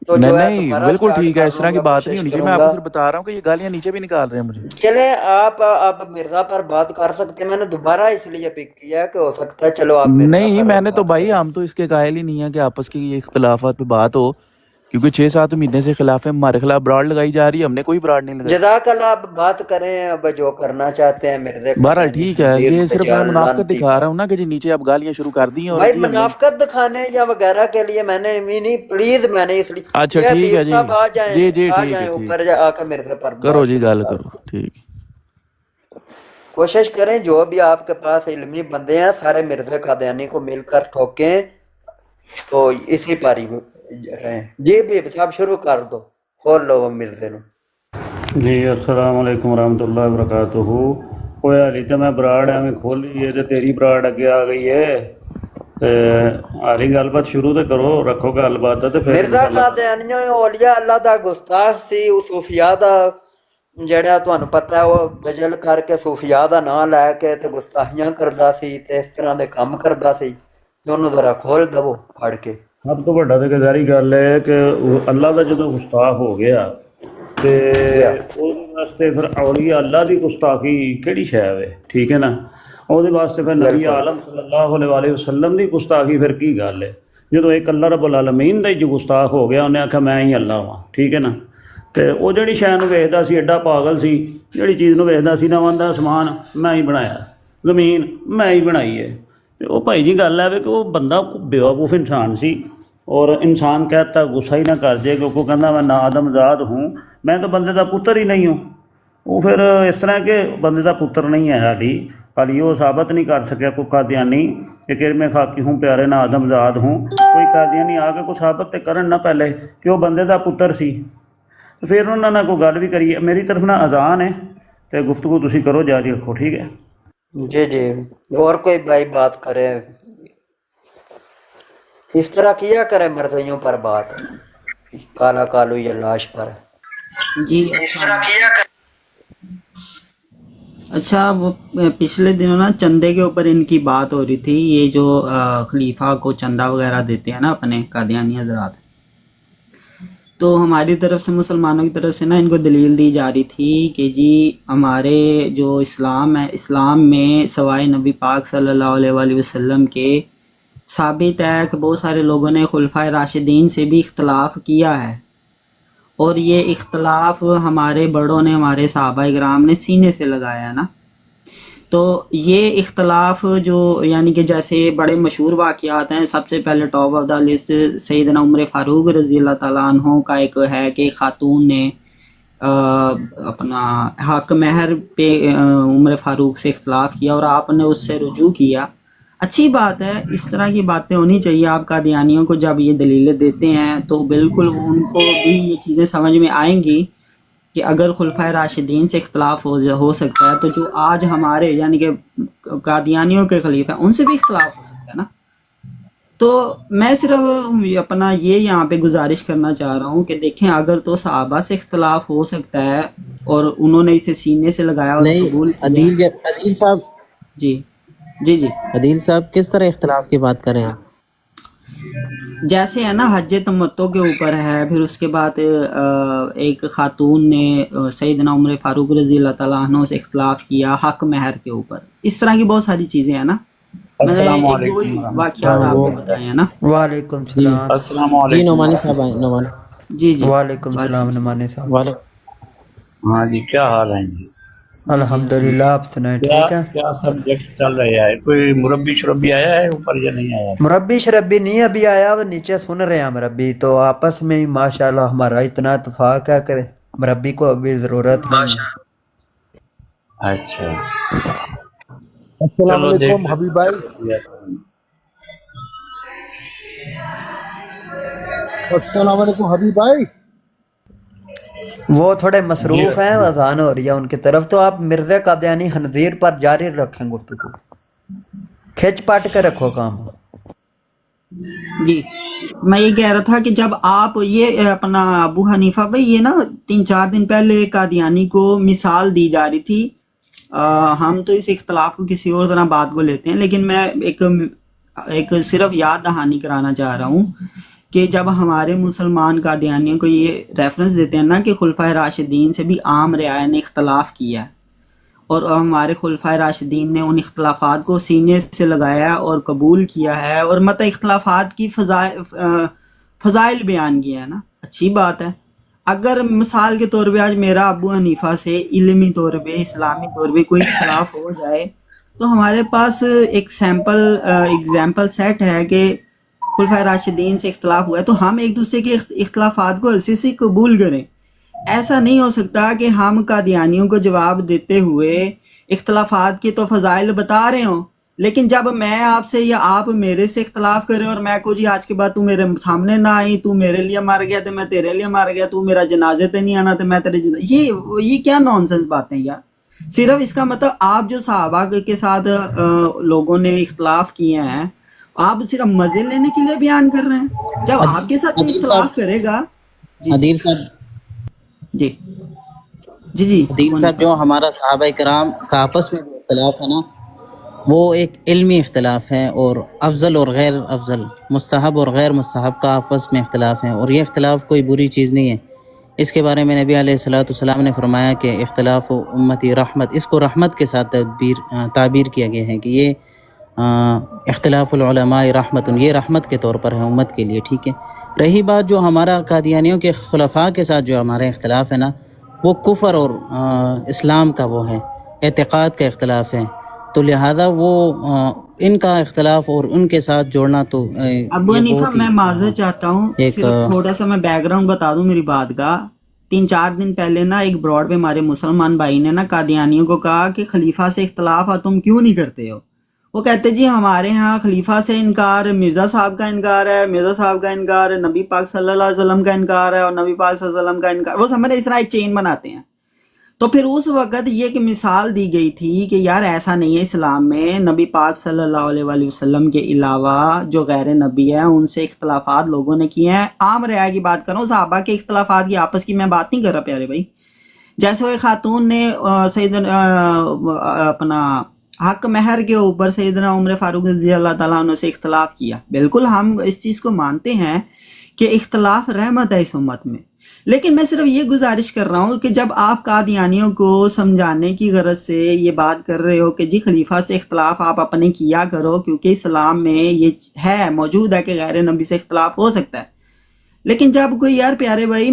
तो नहीं जो है नहीं दोबारा बिल्कुल स्टार्ट ठीक है कर इस तरह की लूंगा बात नहीं कोशिश होनी चाहिए मैं आपको करूंगा सिर्फ बता रहा हूँ कि ये गालियां नीचे भी निकाल रहे हैं मुझे चले आप मिर्जा पर बात कर सकते हैं मैंने दोबारा इसलिए पिक किया कि हो सकता है चलो आप मिर्जा नहीं पर मैंने तो बात भाई करें हम तो इसके कायल ही नहीं है कि आपस की ये इख्तलाफात पे बात हो क्योंकि 6-7 महीने से खिलाफ हमारे खिलाफ ब्राड लगाई जा रही है हमने कोई ब्राड नहीं लगाई जज़ाकल्लाह आप बात करें अब जो करना चाहते हैं मिर्जे बहरहाल कादियानी ठीक है खंजीर ये सिर्फ मैं बजाल मुनाफकत लानती दिखा पर रहा हूँ ना कि जी नीचे आप गालियां शुरू कर दी हैं और भाई जी हमने मुनाफकत दिखाने या वगैरह के लिए मैंने भी नहीं प्लीज मैंने इसलिए अच्छा ये ठीक हबीब है जी साहब आ जाएं जी जी आ ठीक जाएं है ठीक ऊपर आकर मिर्जे पर करो बात जी शुरू गल कर करो दो ठीक कोशिश करें जो भी आपके पास इल्मी बंदे हैं सारे मिर्जे कादियानी को मिलकर ठोकें तो इसी पर ही रहें जी हबीब साहब शुरू कर दो खोल लो वो मिर्जे नु जी अस्सलाम वालेकुम रहमतुल्लाहि व बरकातुहू ओए हाली तो मैं बराड़ ਐਵੇਂ ਖੋਲੀ ਹੈ ਤੇ ਤੇਰੀ ਬਰਾੜ ਅੱਗੇ ਆ ਗਈ ਹੈ ਤੇ ਹਾਲੀ ਗੱਲਬਾਤ ਸ਼ੁਰੂ ਤੇ ਕਰੋ ਰੱਖੋ ਗੱਲਬਾਤ ਤੇ ਫਿਰ मिर्जा कादियानी औलिया अल्लाह दा गुस्ताख सी उस सूफिया दा ਜਿਹੜਾ ਤੁਹਾਨੂੰ ਪਤਾ ਹੈ ਉਹ ਦਜਲ ਕਰਕੇ ਸੂਫੀਆ ਦਾ ਨਾਂ ਲੈ ਕੇ ਤੇ ਗੁਸਤਾਖੀਆਂ ਕਰਦਾ ਸੀ ਤੇ ਇਸ ਤਰ੍ਹਾਂ ਦੇ ਕੰਮ ਕਰਦਾ ਸੀ ਤੇ ਉਹਨੂੰ ਜ਼ਰਾ ਖੋਲ ਦਵੋ ਫੜ ਕੇ ਸਭ ਤੋਂ ਵੱਡਾ ਤੇ ਗਜ਼ਾਰੀ ਗੱਲ ਹੈ ਕਿ ਅੱਲਾ ਦਾ ਜਦੋਂ ਗੁਸਤਾਖ ਹੋ ਗਿਆ ਤੇ ਉਹਦੇ ਵਾਸਤੇ ਫਿਰ ਔਲੀਆ ਅੱਲਾ ਦੀ ਗੁਸਤਾਖੀ ਕਿਹੜੀ ਸ਼ੈ ਹੈ ਠੀਕ ਹੈ ਨਾ ਉਹਦੇ ਵਾਸਤੇ ਫਿਰ ਨਬੀ ਆਲਮ ਸੱਲੱਲਾਹੁ ਅਲੈਹਿ ਵਸੱਲਮ ਦੀ ਗੁਸਤਾਖੀ ਫਿਰ ਕੀ ਗੱਲ ਹੈ ਜਦੋਂ ਇੱਕ ਅੱਲਾ ਰੱਬੁਲ ਆਲਮੀਨ ਦਾ ਹੀ ਜੋ ਗੁਸਤਾਖ ਹੋ ਗਿਆ ਉਹਨੇ ਆਖਿਆ ਮੈਂ ਹੀ ਅੱਲਾ ਵਾਂ ਠੀਕ ਹੈ ਨਾ ਤੇ ਉਹ ਜਿਹੜੀ ਸ਼ੈ ਨੂੰ ਵੇਖਦਾ ਸੀ ਐਡਾ ਪਾਗਲ ਸੀ, ਜਿਹੜੀ ਚੀਜ਼ ਨੂੰ ਵੇਖਦਾ ਸੀ ਨਾ ਆਂਦਾ ਸਮਾਨ ਮੈਂ ਹੀ ਬਣਾਇਆ, ਜ਼ਮੀਨ ਮੈਂ ਹੀ ਬਣਾਈ ਹੈ। ਤੇ ਉਹ ਭਾਈ ਜੀ ਗੱਲ ਹੈ ਵੀ ਕਿ ਉਹ ਬੰਦਾ ਬੇਵਕੂਫ ਇਨਸਾਨ ਸੀ, ਔਰ ਇਨਸਾਨ कहता ਗੁੱਸਾ ਹੀ ਨਾ ਕਰ ਜੇ ਕਿਉਂਕਿ ਉਹ ਕਹਿੰਦਾ ਮੈਂ ਨਾ ਆਦਮਜ਼ਾਦ ਹੂੰ, ਮੈਂ ਤਾਂ ਬੰਦੇ ਦਾ ਪੁੱਤਰ ਹੀ ਨਹੀਂ ਹੂੰ। ਉਹ ਫਿਰ ਇਸ ਤਰ੍ਹਾਂ ਕਿ ਬੰਦੇ ਦਾ ਪੁੱਤਰ ਨਹੀਂ ਹੈ ਹਾਲੀ ਉਹ ਸਾਬਤ ਨਹੀਂ ਕਰ ਸਕਿਆ ਕੋਈ ਕਾਦੀਆਨੀ ਕਿ ਮੈਂ ਖਾਕੀ ਹੂੰ ਪਿਆਰੇ ਨਾ ਆਦਮਜ਼ਾਦ ਹੂੰ। ਕੋਈ ਕਾਦੀਆਨੀ ਆ ਕੇ ਕੋਈ ਸਾਬਤ ਤੇ ਕਰਨ ਨਾ ਪਹਿਲੇ ਕਿ ਉਹ ਬੰਦੇ ਦਾ ਪੁੱਤਰ ਸੀ। ਫਿਰ ਉਹਨਾਂ ਨਾਲ ਕੋਈ ਗੱਲ ਵੀ ਕਰੀਏ। ਮੇਰੀ ਤਰਫ ਨਾਲ ਅਜ਼ਾਨ है तो गुफ्तगू तुसी करो, जारी रखो, ठीक है जी जी। और कोई भाई बात करे, इस तरह किया करे मर्जियों पर बात, काला कालू या लाश पर जी। इस तरह किया करे। अच्छा, वो पिछले दिनों ना चंदे के ऊपर इनकी बात हो रही थी, ये जो खलीफा को चंदा वगैरह देते हैं ना अपने कादियानी हजरात, तो हमारी तरफ से मुसलमानों की तरफ से ना इनको दलील दी जा रही थी कि जी हमारे जो इस्लाम है, इस्लाम में सवाए नबी पाक सल्लल्लाहु अलैहि वसल्लम के साबित है कि बहुत सारे लोगों ने खुलफाए राशिदीन से भी इख्तलाफ किया है, और ये इख्तलाफ हमारे बड़ों ने, हमारे सहाबा इकराम ने सीने से लगाया है ना। तो ये इख्तलाफ जो यानी कि जैसे बड़े मशहूर वाक़यात हैं, सबसे पहले टॉप ऑफ द लिस्ट सैयदना उमर फ़ारूक रज़ी अल्लाह ताला अन्हु का एक है कि खातून ने अपना हक महर पे उमर फ़ारूक से इख्तलाफ किया और आपने उससे रुजू किया। अच्छी बात है, इस तरह की बातें होनी चाहिए। आप कादियानियों को जब ये दलीलें देते हैं तो बिल्कुल उनको भी ये चीज़ें समझ में आएंगी कि अगर खुलफाए राशिदीन से इख्तलाफ हो सकता है तो जो आज हमारे यानी कि कादियानियों के खलीफा हैं उनसे भी इख्तलाफ हो सकता है ना। तो मैं सिर्फ अपना ये यहाँ पे गुजारिश करना चाह रहा हूँ कि देखें, अगर तो सहाबा से इख्तलाफ हो सकता है और उन्होंने इसे सीने से लगाया और कबूल किया। अदील साहब जी जी जी। अदील साहब किस तरह इख्तलाफ की बात करें आप? जैसे है ना हज तमत्तो के ऊपर है, फिर उसके बाद एक खातून ने सैयदना उमर फारूक रज़ी अल्लाह ताला अन्हु से इख्तलाफ किया हक महर के ऊपर। इस तरह की बहुत सारी चीज़ें हैं ना। मैंने वाक़यात आपको बताए हैं ना। वालेकुम सलाम। जी नोमानी साहब आए, नोमानी जी जी। वालेकुम सलाम नुमानी साहब। हाँ जी, क्या हाल है जी? अल्हम्दुलिल्लाह, आप सुनाए ठीक है? क्या सब्जेक्ट चल रहा है? कोई मुरब्बी शुरब्बी आया है ऊपर या नहीं आया? मुरब्बी शरब्बी नहीं अभी आया, वो नीचे सुन रहे हैं मुरब्बी। तो आपस में ही माशाल्लाह हमारा इतना इत्तेफाक है कि मुरब्बी को अभी जरूरत नहीं है। अच्छा, अस्सलाम वालेकुम हबीब भाई। अस्सलाम वालेकुम हबीब भाई। वो थोड़े मसरूफ हैं, अजान हो रही है उनकी तरफ। तो आप मिर्जा कादियानी खनजीर पर जारी रखें गुफ्तगू, खिंच पाट के रखो काम। जी, मैं ये कह रहा था कि जब आप ये अपना अबू हनीफा भाई, ये ना 3-4 दिन पहले कादियानी को मिसाल दी जा रही थी। हम तो इस इख्तलाफ को किसी और तरह बात को लेते हैं, लेकिन मैं एक सिर्फ याद दहानी कराना चाह रहा हूँ कि जब हमारे मुसलमान कादियानियों को ये रेफरेंस देते हैं ना कि खुलफाए राशिदीन से भी आम रियाया ने इख्तलाफ किया है, और हमारे खुलफाए राशिदीन ने उन इख्तलाफात को सीने से लगाया और कबूल किया है, और मतलब इख्तलाफात की फ़ज़ाइल बयान किया है ना। अच्छी बात है। अगर मिसाल के तौर पे आज मेरा अबू हनीफा से इल्मी तौर पे, इस्लामी तौर पे कोई इख्तलाफ हो जाए तो हमारे पास एक एग्जाम्पल सेट है कि खुलफाए राशिदीन से इख्तलाफ हुआ है, तो हम एक दूसरे के इख्तलाफात को हल्के से कबूल करें। ऐसा नहीं हो सकता कि हम कादियानियों को जवाब देते हुए इख्तलाफात के तो फ़ज़ाइल बता रहे हों, लेकिन जब मैं आपसे या आप मेरे से इख्तलाफ करें और मैं को जी आज के बाद तू मेरे सामने ना आई, तू मेरे लिए मर गया तो मैं तेरे लिए मर गया, तू मेरा जनाजे पे नहीं आना तो मैं तेरे ये क्या नॉनसेंस बातें यार। सिर्फ इसका मतलब आप जो सहाबा के साथ लोगों ने इख्तलाफ किए हैं, आप सिर्फ मजे लेने के लिए बयान कर रहे हैं। जब आपके साथ इख्तलाफ करेगा अदील साहब जी जी जी अदील साहब, जो हमारा सहाबा इकराम का आपस में इख्तलाफ है ना, वो एक इल्मी इख्तलाफ है, और अफजल और गैर अफजल, मुस्तहब और गैर मुस्तहब का आपस में इख्तलाफ है, और ये इख्तलाफ कोई बुरी चीज़ नहीं है। इसके बारे में नबी अलैहिस्सलाम ने फरमाया कि इख्तलाफ उम्मती रहमत, इसको रहमत के साथ ताबीर किया गया है कि ये اختلاف العلماء رحمت، یہ رحمت کے طور پر ہے امت کے لیے، ٹھیک ہے. رہی بات جو ہمارا قادیانیوں کے خلفاء کے ساتھ جو ہمارے اختلاف ہے نا، وہ کفر اور اسلام کا وہ ہے، اعتقاد کا اختلاف ہے، تو لہذا وہ ان کا اختلاف اور ان کے ساتھ جوڑنا تو ابو حنیفہ میں معذرت چاہتا ہوں، صرف تھوڑا سا میں بیک گراؤنڈ بتا دوں میری بات کا. 3-4 دن پہلے نا ایک براڈ پہ ہمارے مسلمان بھائی نے نا قادیانیوں کو کہا کہ خلیفہ سے اختلاف ہے تم کیوں نہیں کرتے ہو. وہ کہتے جی ہمارے ہاں خلیفہ سے انکار، مرزا صاحب کا انکار ہے، مرزا صاحب کا انکار ہے، نبی پاک صلی اللہ علیہ وسلم کا انکار ہے، اور نبی پاک صلی اللہ علیہ وسلم کا انکار. وہ سمجھ اس طرح ایک چین بناتے ہیں. تو پھر اس وقت یہ کہ مثال دی گئی تھی کہ یار ایسا نہیں ہے، اسلام میں نبی پاک صلی اللہ علیہ وآلہ وسلم کے علاوہ جو غیر نبی ہیں ان سے اختلافات لوگوں نے کیے ہیں. عام رعایا کی بات کر رہا ہوں، صحابہ کے اختلافات کی آپس کی میں بات نہیں کر رہا پیارے بھائی. جیسے وہ خاتون نے سیدنا اپنا حق مہر کے اوپر سیدنا عمر فاروق رضی اللہ تعالیٰ عنہ سے اختلاف کیا، بالکل ہم اس چیز کو مانتے ہیں کہ اختلاف رحمت ہے اس امت میں. لیکن میں صرف یہ گزارش کر رہا ہوں کہ جب آپ قادیانیوں کو سمجھانے کی غرض سے یہ بات کر رہے ہو کہ جی خلیفہ سے اختلاف آپ اپنے کیا کرو کیونکہ اسلام میں یہ ہے، موجود ہے کہ غیر نبی سے اختلاف ہو سکتا ہے. لیکن جب کوئی یار پیارے بھائی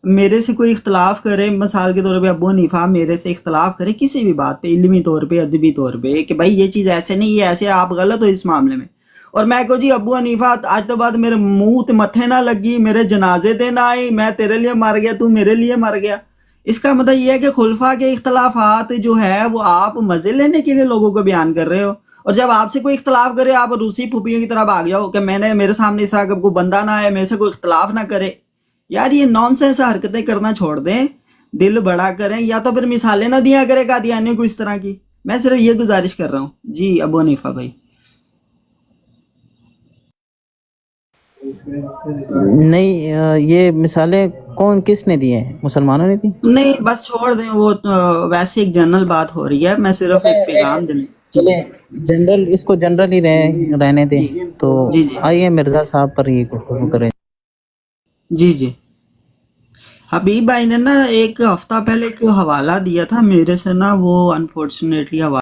میرے سے کوئی اختلاف کرے، مثال کے طور پہ ابو حنیفہ میرے سے اختلاف کرے کسی بھی بات پہ، علمی طور پہ، ادبی طور پہ، کہ بھائی یہ چیز ایسے نہیں، یہ ایسے، آپ غلط ہو اس معاملے میں، اور میں کہوں جی ابو حنیفہ آج تو بعد میرے منہ تے متھے نہ لگی، میرے جنازے تے نہ آئی، میں تیرے لیے مر گیا، تو میرے لیے مر گیا. اس کا مطلب یہ ہے کہ خلفاء کے اختلافات جو ہے وہ آپ مزے لینے کے لیے لوگوں کو بیان کر رہے ہو، اور جب آپ سے کوئی اختلاف کرے آپ روسی پھوپھیوں کی طرح بھاگ جاؤ کہ میرے سامنے اس طرح کا کوئی بندہ نہ آئے، میرے سے کوئی اختلاف نہ کرے. یار یہ نان سینس حرکتیں کرنا چھوڑ دیں، دل بڑا کریں، یا تو پھر مثالیں نہ دیا کرے قادیانیوں کو اس طرح کی. میں صرف یہ گزارش کر رہا ہوں. جی ابو حنیفہ بھائی. نہیں یہ مثالیں کس نے دی ہیں؟ مسلمانوں نے دی؟ نہیں بس چھوڑ دیں، وہ ویسے ایک جنرل بات ہو رہی ہے، میں صرف ایک پیغام دینے. چلیں جنرل، اس کو جنرل ہی رہنے دیں. تو آئیے مرزا صاحب پر یہ گفتگو کریں. جی حبیب بھائی نے نا ایک ہفتہ پہلے ایک حوالہ دیا تھا میرے سے نا، وہ انفارچونیٹلی حوالہ